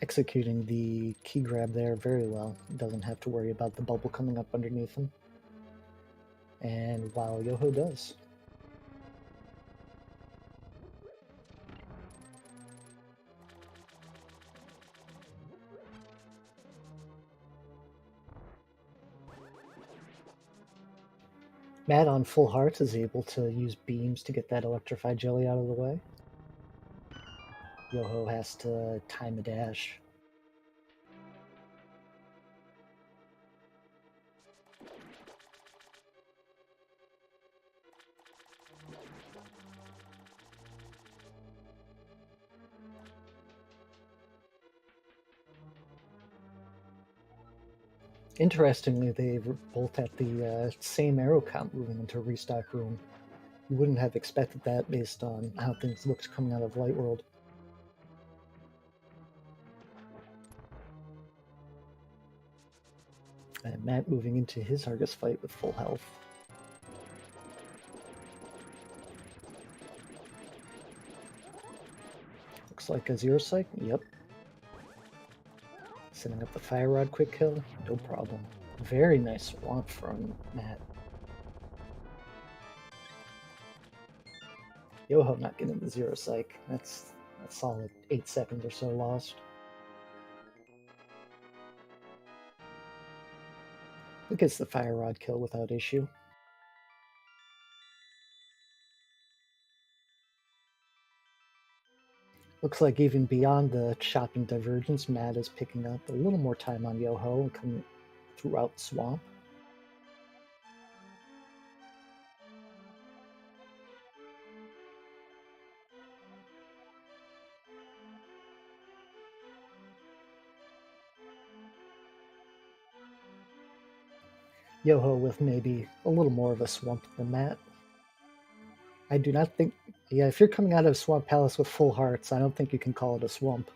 Executing the key grab there very well. Doesn't have to worry about the bubble coming up underneath him. And wow, Yoho does. Matt on full hearts is able to use beams to get that electrified jelly out of the way. Yoho has to time a dash. Interestingly, they were both at the same arrow count moving into restock room. You wouldn't have expected that based on how things looked coming out of Light World. And Matt moving into his Argus fight with full health. Looks like a zero psych. Yep. Setting up the fire rod quick kill. No problem. Very nice swamp from Matt. Yoho not getting the zero psych. That's a solid 8 seconds or so lost. Who gets the fire rod kill without issue? Looks like even beyond the chopping divergence, Matt is picking up a little more time on Yoho and coming throughout the swamp. Yoho with maybe a little more of a swamp than Matt. I do not think... Yeah, if you're coming out of Swamp Palace with full hearts, I don't think you can call it a swamp.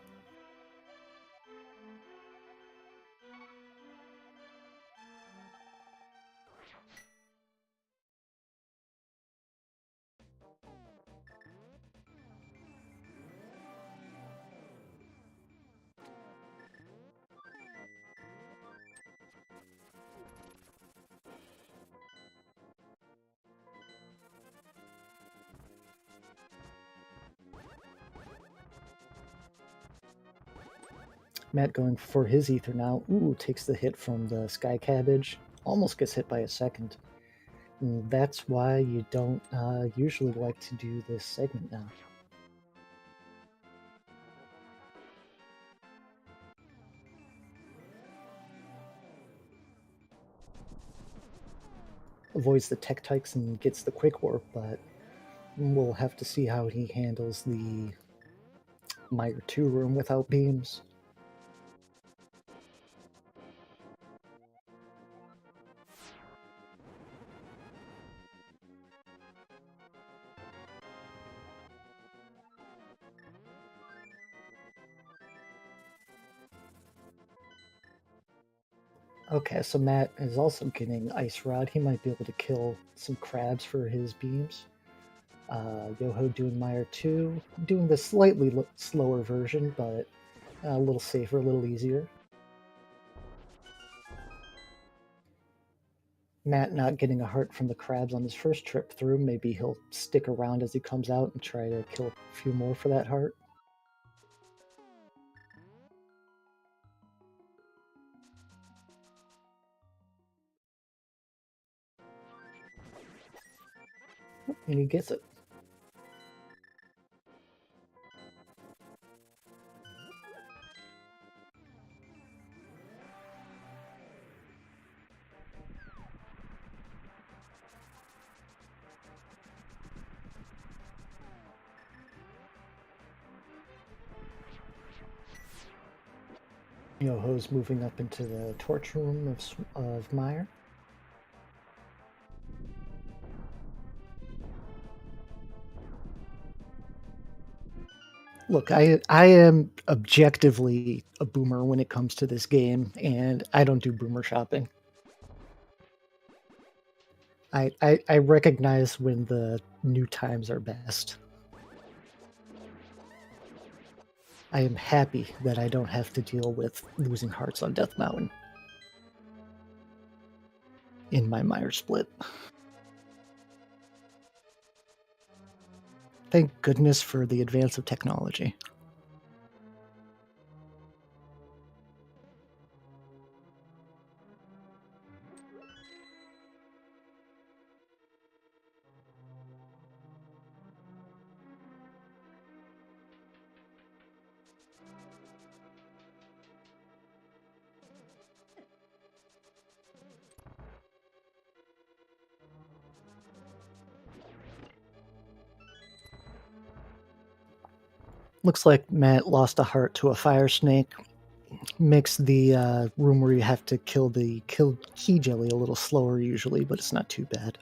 Matt going for his ether now. Ooh, takes the hit from the Sky Cabbage. Almost gets hit by a second. And that's why you don't usually like to do this segment now. Avoids the tech tikes and gets the quick warp, but we'll have to see how he handles the Mire 2 room without beams. Okay, so Matt is also getting Ice Rod. He might be able to kill some crabs for his beams. Yoho doing Mire 2, doing the slightly slower version, but a little safer, a little easier. Matt not getting a heart from the crabs on his first trip through. Maybe he'll stick around as he comes out and try to kill a few more for that heart. And he gets it. Yoho's moving up into the torch room of Mire. Look, I am objectively a boomer when it comes to this game, and I don't do boomer shopping. I recognize when the new times are best. I am happy that I don't have to deal with losing hearts on Death Mountain in my Mire split. Thank goodness for the advance of technology. Looks like Matt lost a heart to a fire snake. Makes the room where you have to kill the key jelly a little slower usually, but it's not too bad.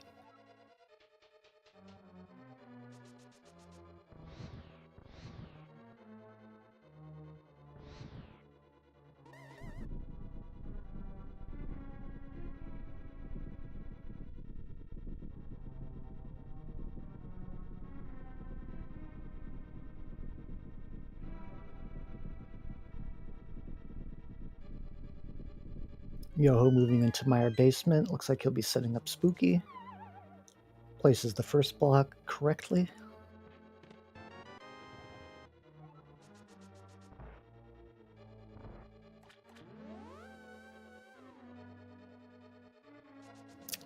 Yoho moving into Mire basement. Looks like he'll be setting up Spooky. Places the first block correctly.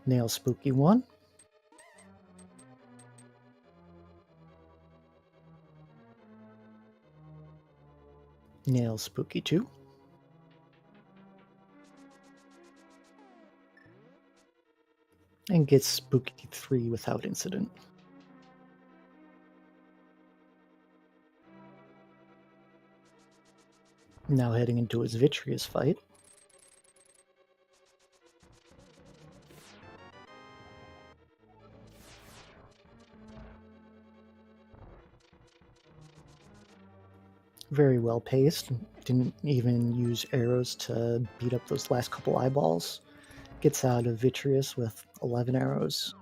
Nails Spooky 1. Nails Spooky 2. And gets Spooky 3 without incident. Now heading into his Vitreous fight. Very well paced. Didn't even use arrows to beat up those last couple eyeballs. Gets out of Vitreous with 11 arrows.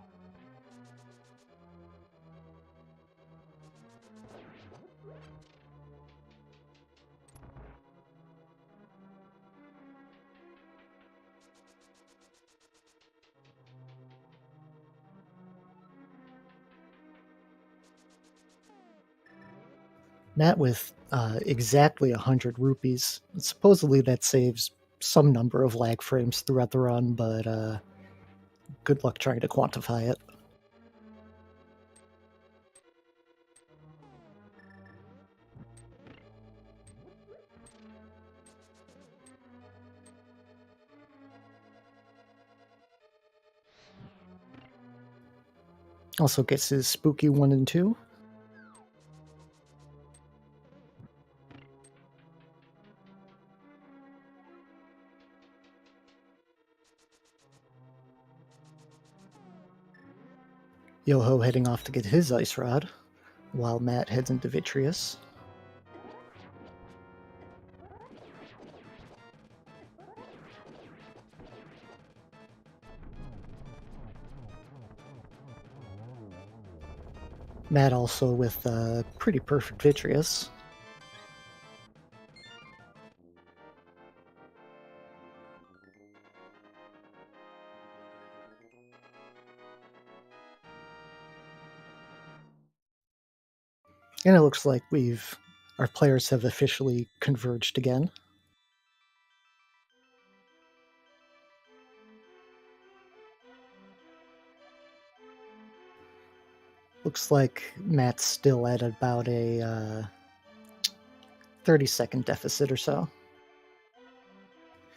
Matt with exactly 100 rupees. Supposedly that saves some number of lag frames throughout the run, but good luck trying to quantify it. Also gets his Spooky 1 and 2. Yoho heading off to get his Ice Rod, while Matt heads into Vitreous. Matt also with pretty perfect Vitreous. And it looks like our players have officially converged again. Looks like Matt's still at about a 30-second deficit or so.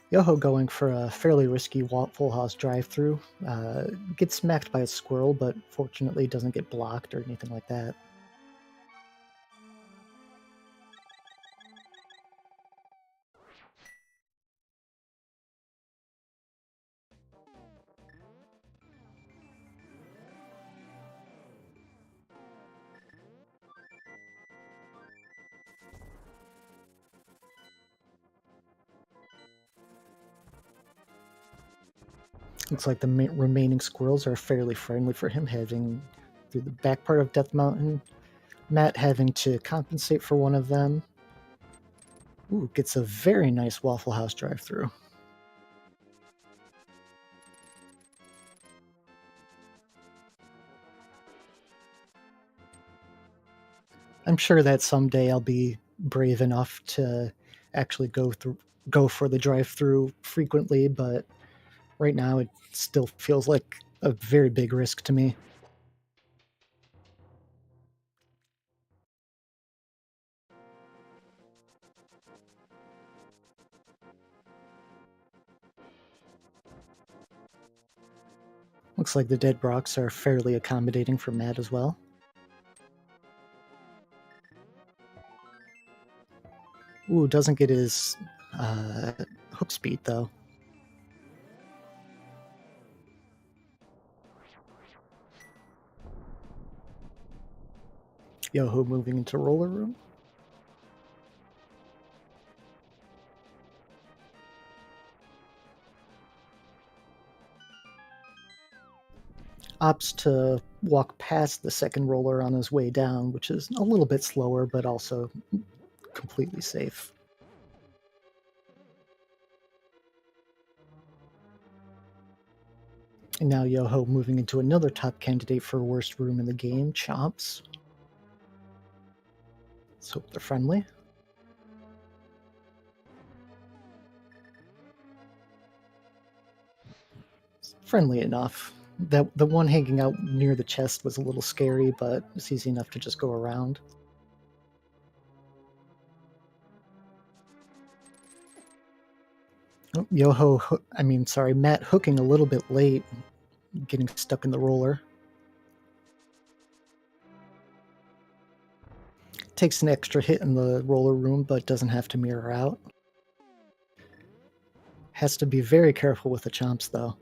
Yoho going for a fairly risky full house drive-through. Gets smacked by a squirrel, but fortunately doesn't get blocked or anything like that. Looks like the remaining squirrels are fairly friendly for him, heading through the back part of Death Mountain. Matt having to compensate for one of them. Ooh, gets a very nice Waffle House drive-through. I'm sure that someday I'll be brave enough to actually go for the drive-through frequently, but right now it still feels like a very big risk to me. Looks like the dead rocks are fairly accommodating for Matt as well. Ooh, doesn't get his hook speed though. Yoho moving into roller room. Opts to walk past the second roller on his way down, which is a little bit slower, but also completely safe. And now Yoho moving into another top candidate for worst room in the game, Chomps. Let's hope they're friendly. Friendly enough. The one hanging out near the chest was a little scary, but it's easy enough to just go around. Oh, Matt hooking a little bit late, getting stuck in the roller. Takes an extra hit in the roller room, but doesn't have to mirror out. Has to be very careful with the chomps, though.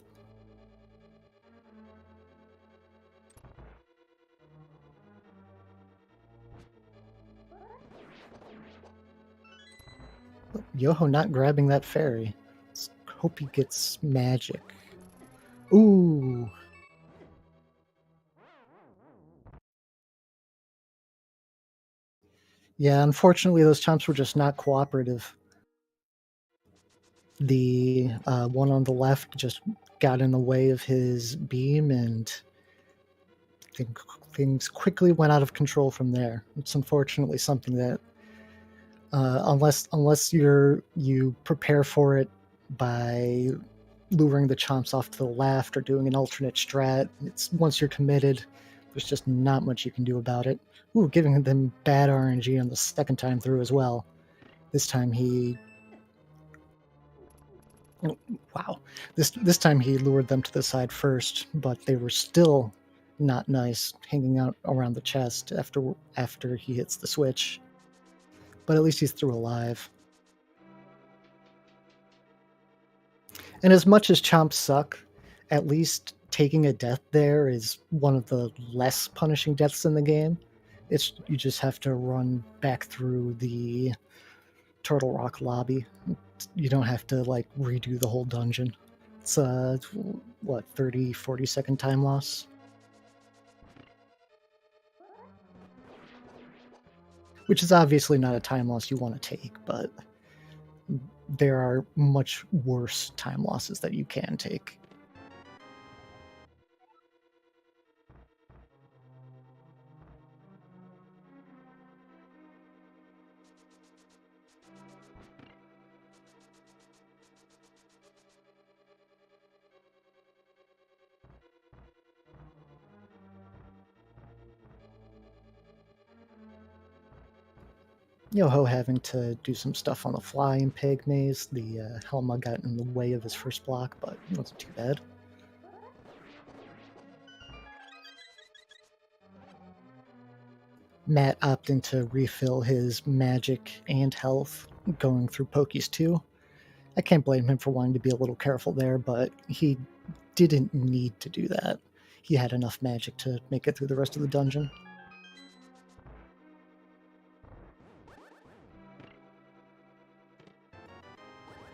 Yoho not grabbing that fairy. Let's hope he gets magic. Ooh. Yeah, unfortunately, those chomps were just not cooperative. The one on the left just got in the way of his beam, and things quickly went out of control from there. It's unfortunately something that, unless you prepare for it by luring the chomps off to the left or doing an alternate strat, it's once you're committed, there's just not much you can do about it. Ooh, giving them bad RNG on the second time through as well. This time This time he lured them to the side first, but they were still not nice, hanging out around the chest after he hits the switch. But at least he's through alive. And as much as chomps suck, at least taking a death there is one of the less punishing deaths in the game. You just have to run back through the Turtle Rock lobby. You don't have to redo the whole dungeon. It's 30-40 second time loss. which is obviously not a time loss you want to take, but there are much worse time losses that you can take. Yoho having to do some stuff on the fly in Peg Maze. The Helma got in the way of his first block, but it wasn't too bad. Matt opting to refill his magic and health going through Pokies too. I can't blame him for wanting to be a little careful there, but he didn't need to do that. He had enough magic to make it through the rest of the dungeon.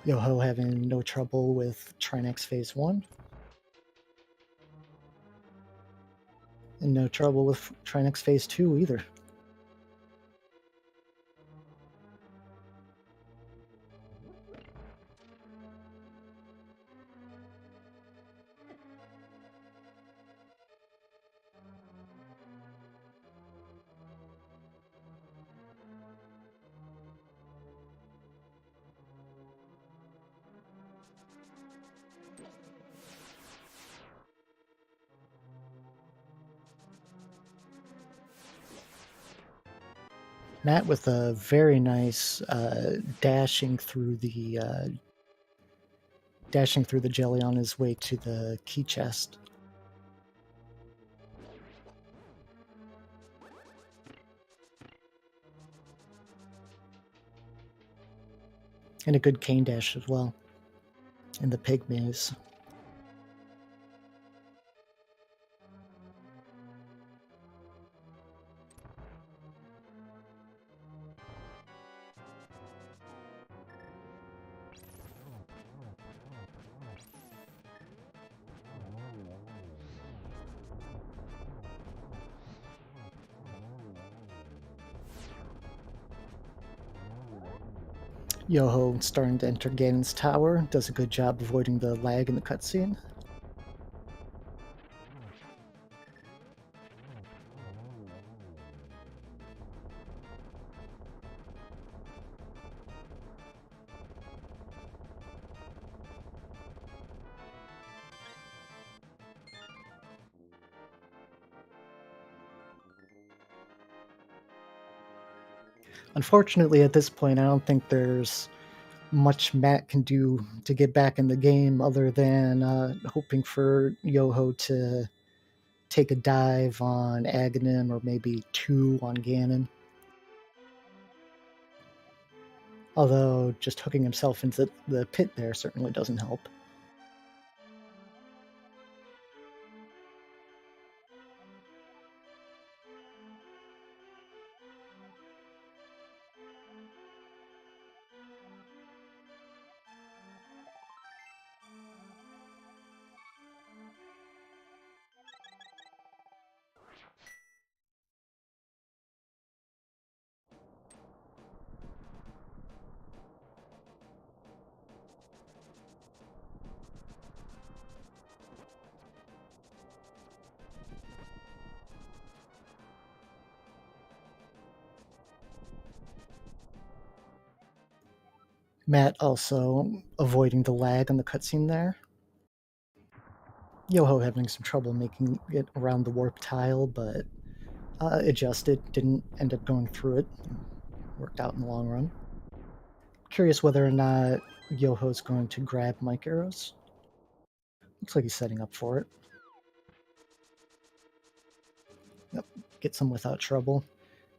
Yoho having no trouble with Trinex Phase 1. And no trouble with Trinex Phase 2 either. Matt with a very nice dashing through the jelly on his way to the key chest. And a good cane dash as well in the pig maze. Yoho starting to enter Ganon's tower, does a good job avoiding the lag in the cutscene. Unfortunately, at this point, I don't think there's much Matt can do to get back in the game other than hoping for Yoho to take a dive on Aghanim or maybe 2 on Ganon. Although just hooking himself into the pit there certainly doesn't help. Matt also avoiding the lag on the cutscene there. Yoho having some trouble making it around the warp tile, but adjusted, didn't end up going through it. Worked out in the long run. Curious whether or not Yoho's going to grab Mike Arrows. Looks like he's setting up for it. Yep, gets him without trouble.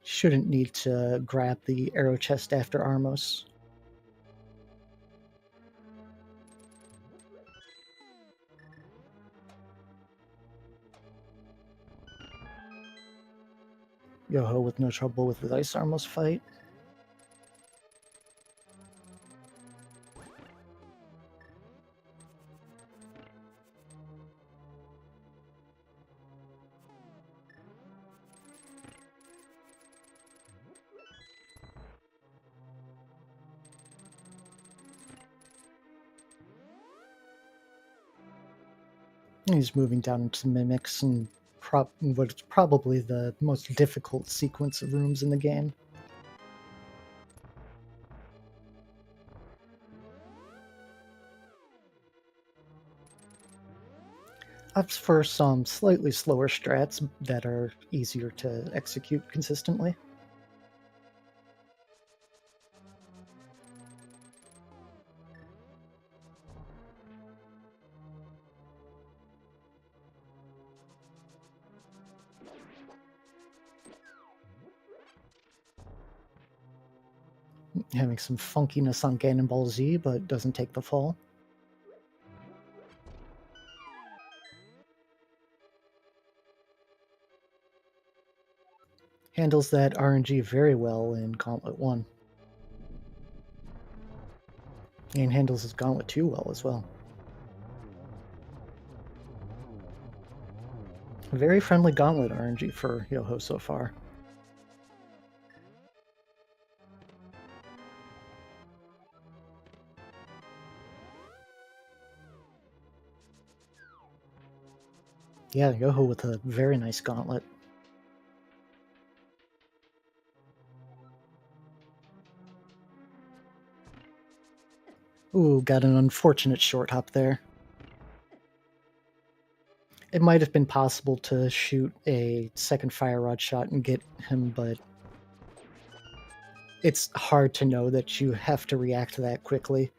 Shouldn't need to grab the arrow chest after Armos. Yoho with no trouble with the Ice Armos fight. He's moving down into mimics and what's probably the most difficult sequence of rooms in the game. Opts for some slightly slower strats that are easier to execute consistently. Having some funkiness on Cannonball Z, but doesn't take the fall. Handles that RNG very well in Gauntlet 1. And handles his Gauntlet 2 well as well. Very friendly Gauntlet RNG for Yoho so far. Yeah, Yoho with a very nice Gauntlet. Ooh, got an unfortunate short hop there. It might have been possible to shoot a second fire rod shot and get him, but it's hard to know that you have to react that quickly.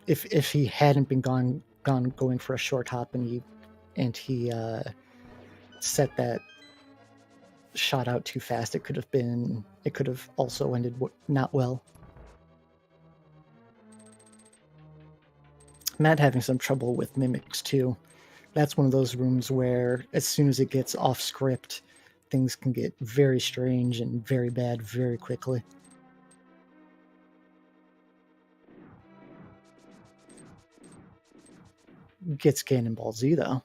If he hadn't been going for a short hop and he set that shot out too fast, it could have also ended not well. Matt having some trouble with mimics too. That's one of those rooms where as soon as it gets off script, things can get very strange and very bad very quickly. Gets Cannonball Z though.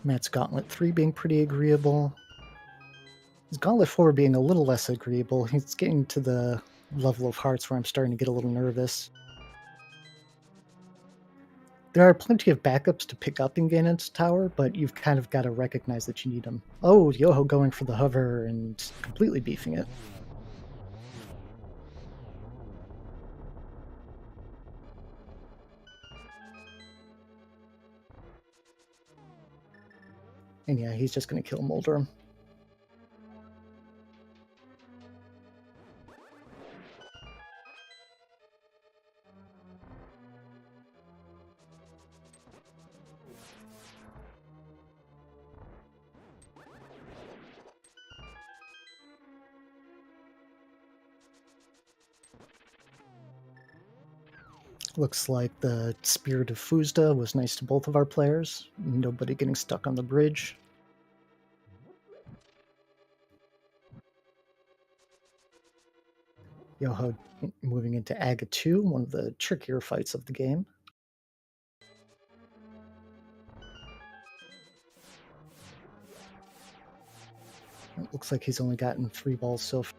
Matt's Gauntlet 3 being pretty agreeable. His Gauntlet 4 being a little less agreeable. He's getting to the level of hearts where I'm starting to get a little nervous. There are plenty of backups to pick up in Ganon's tower, but you've kind of got to recognize that you need them. Oh, Yoho going for the hover and completely beefing it. And yeah, he's just going to kill Molder. Looks like the Spirit of Fuzda was nice to both of our players. Nobody getting stuck on the bridge. Yoho moving into Aga 2, one of the trickier fights of the game. It looks like he's only gotten 3 balls so far.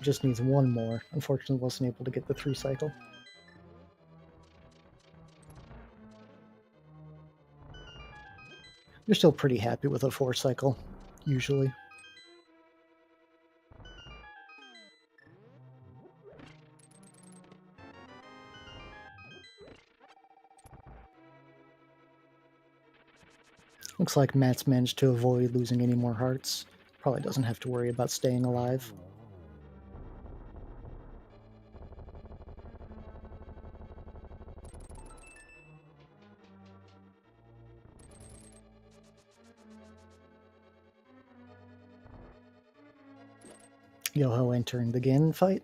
Just needs one more. Unfortunately, wasn't able to get the 3 cycle. You're still pretty happy with a 4 cycle, usually. Looks like Matt's managed to avoid losing any more hearts. Probably doesn't have to worry about staying alive. Yoho entering the Ganon fight.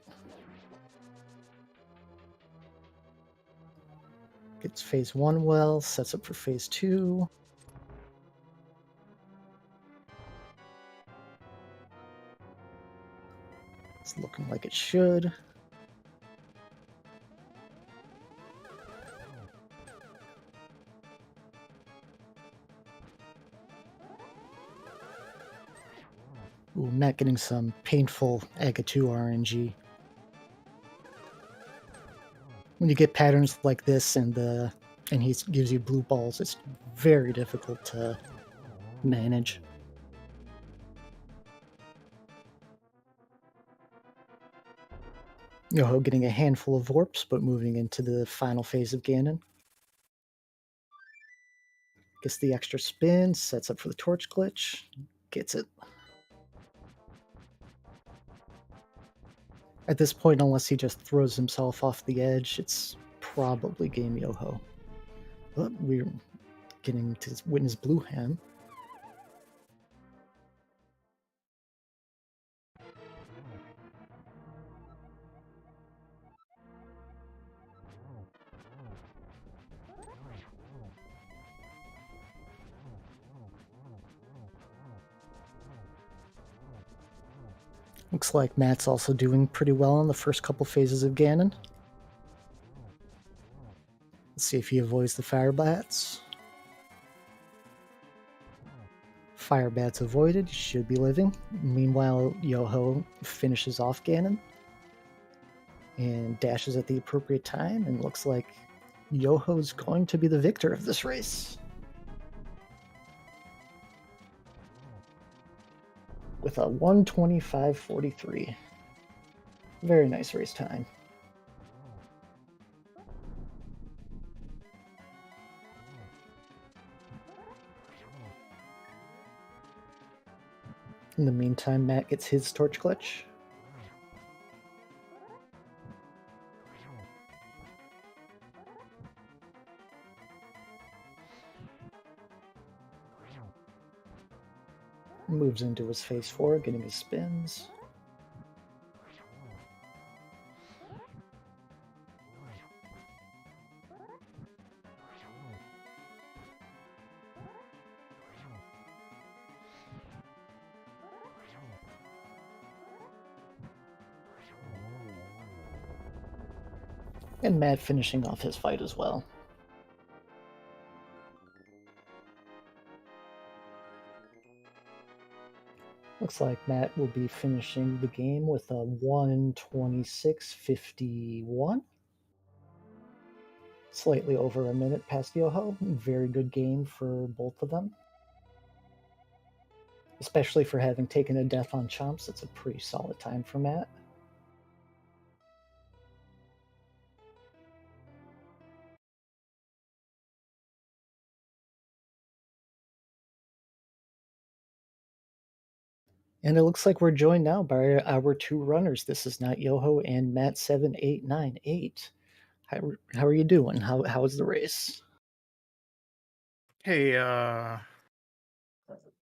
Gets phase 1 well, sets up for phase 2. It's looking like it should. Ooh, Matt getting some painful AGA 2 RNG. When you get patterns like this and he gives you blue balls, it's very difficult to manage. Yoho getting a handful of warps, but moving into the final phase of Ganon. Gets the extra spin, sets up for the torch glitch, gets it. At this point, unless he just throws himself off the edge, it's probably game Yoho. But we're getting to witness Blue Ham. Looks like Matt's also doing pretty well in the first couple phases of Ganon. Let's see if he avoids the Fire Bats. Fire Bats avoided, he should be living. Meanwhile, Yoho finishes off Ganon and dashes at the appropriate time, and looks like Yoho's going to be the victor of this race. With a 1:25.43. Very nice race time. In the meantime, Matt gets his torch glitch. Moves into his phase 4, getting his spins. And Matt finishing off his fight as well. Looks like Matt will be finishing the game with a 1:26.51. Slightly over a minute past Yoho. Very good game for both of them. Especially for having taken a death on Chomps, it's a pretty solid time for Matt. And it looks like we're joined now by our two runners. This is not Yoho and matt7898. How are you doing? How was the race? Hey,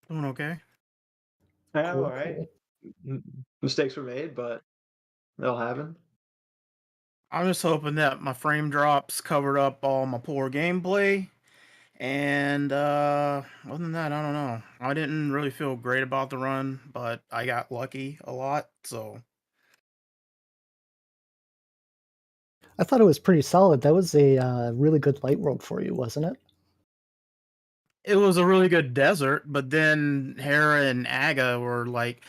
doing okay. Yeah, Cool, all right. cool. Mistakes were made, but they'll happen. I'm just hoping that my frame drops covered up all my poor gameplay. And other than that, I don't know. I didn't really feel great about the run, but I got lucky a lot, so I thought it was pretty solid. That was a really good light world for you, wasn't it? it was a really good desert, but then Hera and Aga were like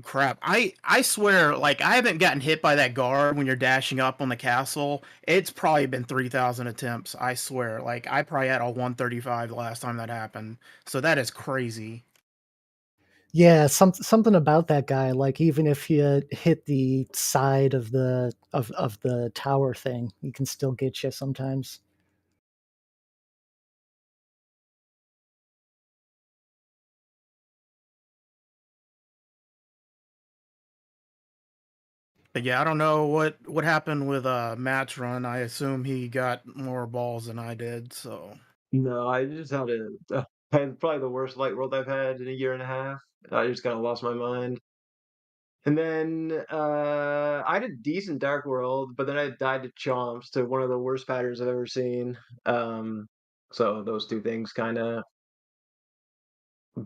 crap. I swear, like I haven't gotten hit by that guard when you're dashing up on the castle. It's probably been 3,000 attempts. I swear. Like I probably had a 135 the last time that happened. So that is crazy. Yeah, something about that guy. Like even if you hit the side of the tower thing, he can still get you sometimes. But yeah, I don't know what happened with Matt's run. I assume he got more balls than I did. So No, I just had I had probably the worst light world I've had in a year and a half. I just kind of lost my mind. And then I did decent Dark World, but then I died to Chomps to one of the worst patterns I've ever seen. So those two things kind of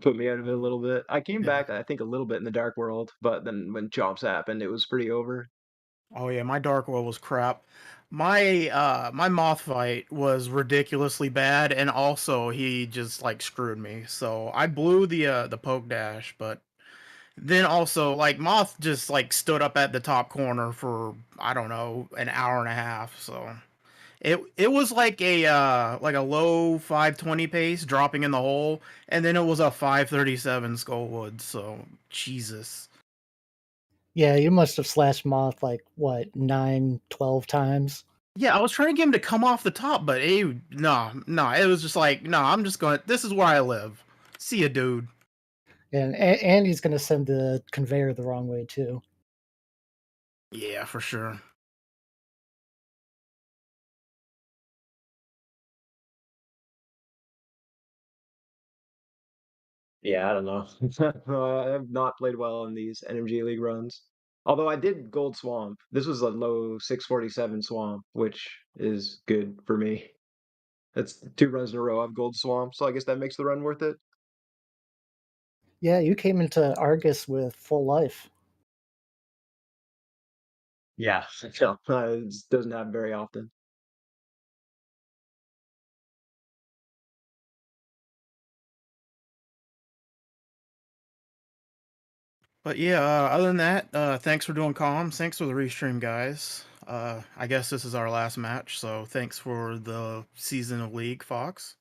put me out of it a little bit. I came Yeah. back, I think, a little bit in the Dark World, but then when Chomps happened, it was pretty over. Oh yeah, my Dark World was crap. My Moth fight was ridiculously bad, and also he just like screwed me. So I blew the poke dash, but then also like Moth just like stood up at the top corner for I don't know an hour and a half. So it was like a low 520 pace dropping in the hole, and then it was a 537 Skullwood. So Jesus. Yeah, you must have slashed Moth like, what, 9, 12 times? Yeah, I was trying to get him to come off the top, but no, it was just like, no, I'm just going. This is where I live. See ya, dude. And he's going to send the conveyor the wrong way, too. Yeah, for sure. Yeah, I don't know. I have not played well in these NMG League runs. Although I did Gold Swamp. This was a low 647 Swamp, which is good for me. That's 2 runs in a row I've Gold Swamp, so I guess that makes the run worth it. Yeah, you came into Argus with full life. Yeah, no, it doesn't happen very often. But yeah, other than that, thanks for doing comms. Thanks for the restream, guys. I guess this is our last match, so thanks for the season of League, Fox.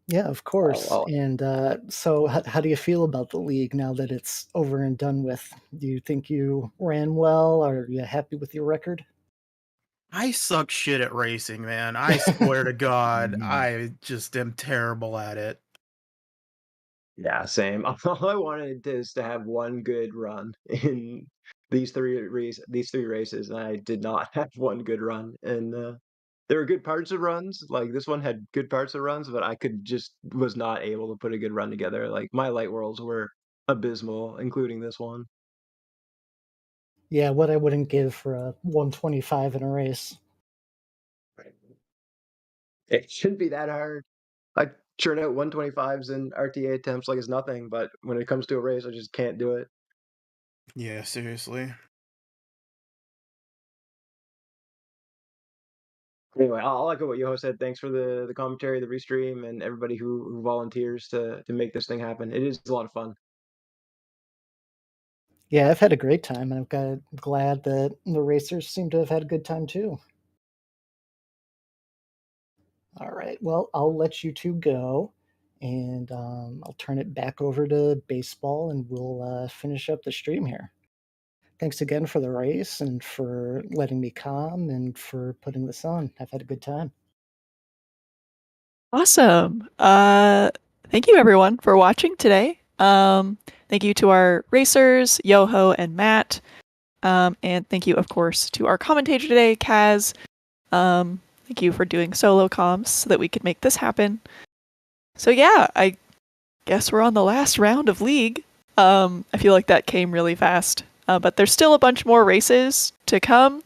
Yeah, of course. Well, And so, how do you feel about the league now that it's over and done with? Do you think you ran well? Are you happy with your record? I suck shit at racing, man. I swear to God, I just am terrible at it. yeah, same. All I wanted is to have one good run in these three races, and I did not have one good run. And there were good parts of runs. Like this one had good parts of runs, but I could just was not able to put a good run together. Like my light worlds were abysmal, including this one. Yeah, what I wouldn't give for a 125 in a race. It shouldn't be that hard. I churn out 125s and RTA attempts like it's nothing, but when it comes to a race, I just can't do it. Yeah, seriously. Anyway, I'll echo what Yoho said. Thanks for the commentary, the restream, and everybody who volunteers to make this thing happen. It is a lot of fun. Yeah, I've had a great time, and glad that the racers seem to have had a good time too. All right, well, I'll let you two go, and I'll turn it back over to baseball, and we'll finish up the stream here. Thanks again for the race and for letting me come and for putting this on. I've had a good time. Awesome. Thank you everyone for watching today. Thank you to our racers, Yoho and Matt. And thank you, of course, to our commentator today, Kaz. Thank you for doing solo comms so that we could make this happen. So yeah, I guess we're on the last round of League. I feel like that came really fast. But there's still a bunch more races to come.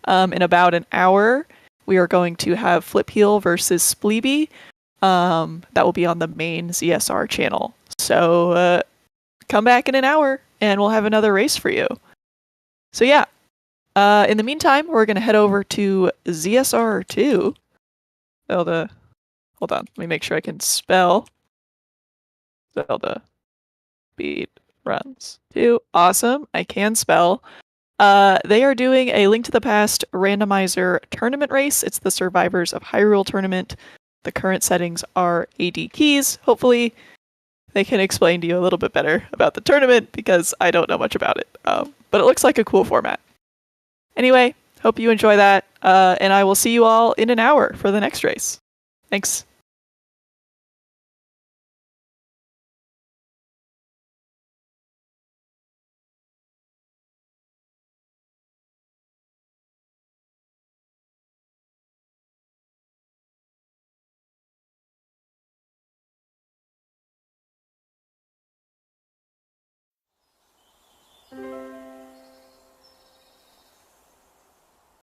In about an hour, we are going to have Flip Heel versus Spleeby. That will be on the main ZSR channel. So come back in an hour and we'll have another race for you. So yeah, in the meantime, we're going to head over to ZSR2. Zelda, hold on, let me make sure I can spell Zelda Speed Runs 2. Awesome, I can spell. They are doing a Link to the Past randomizer tournament race. It's the Survivors of Hyrule tournament. The current settings are AD keys. Hopefully they can explain to you a little bit better about the tournament because I don't know much about it. But it looks like a cool format. Anyway, hope you enjoy that, and I will see you all in an hour for the next race. Thanks.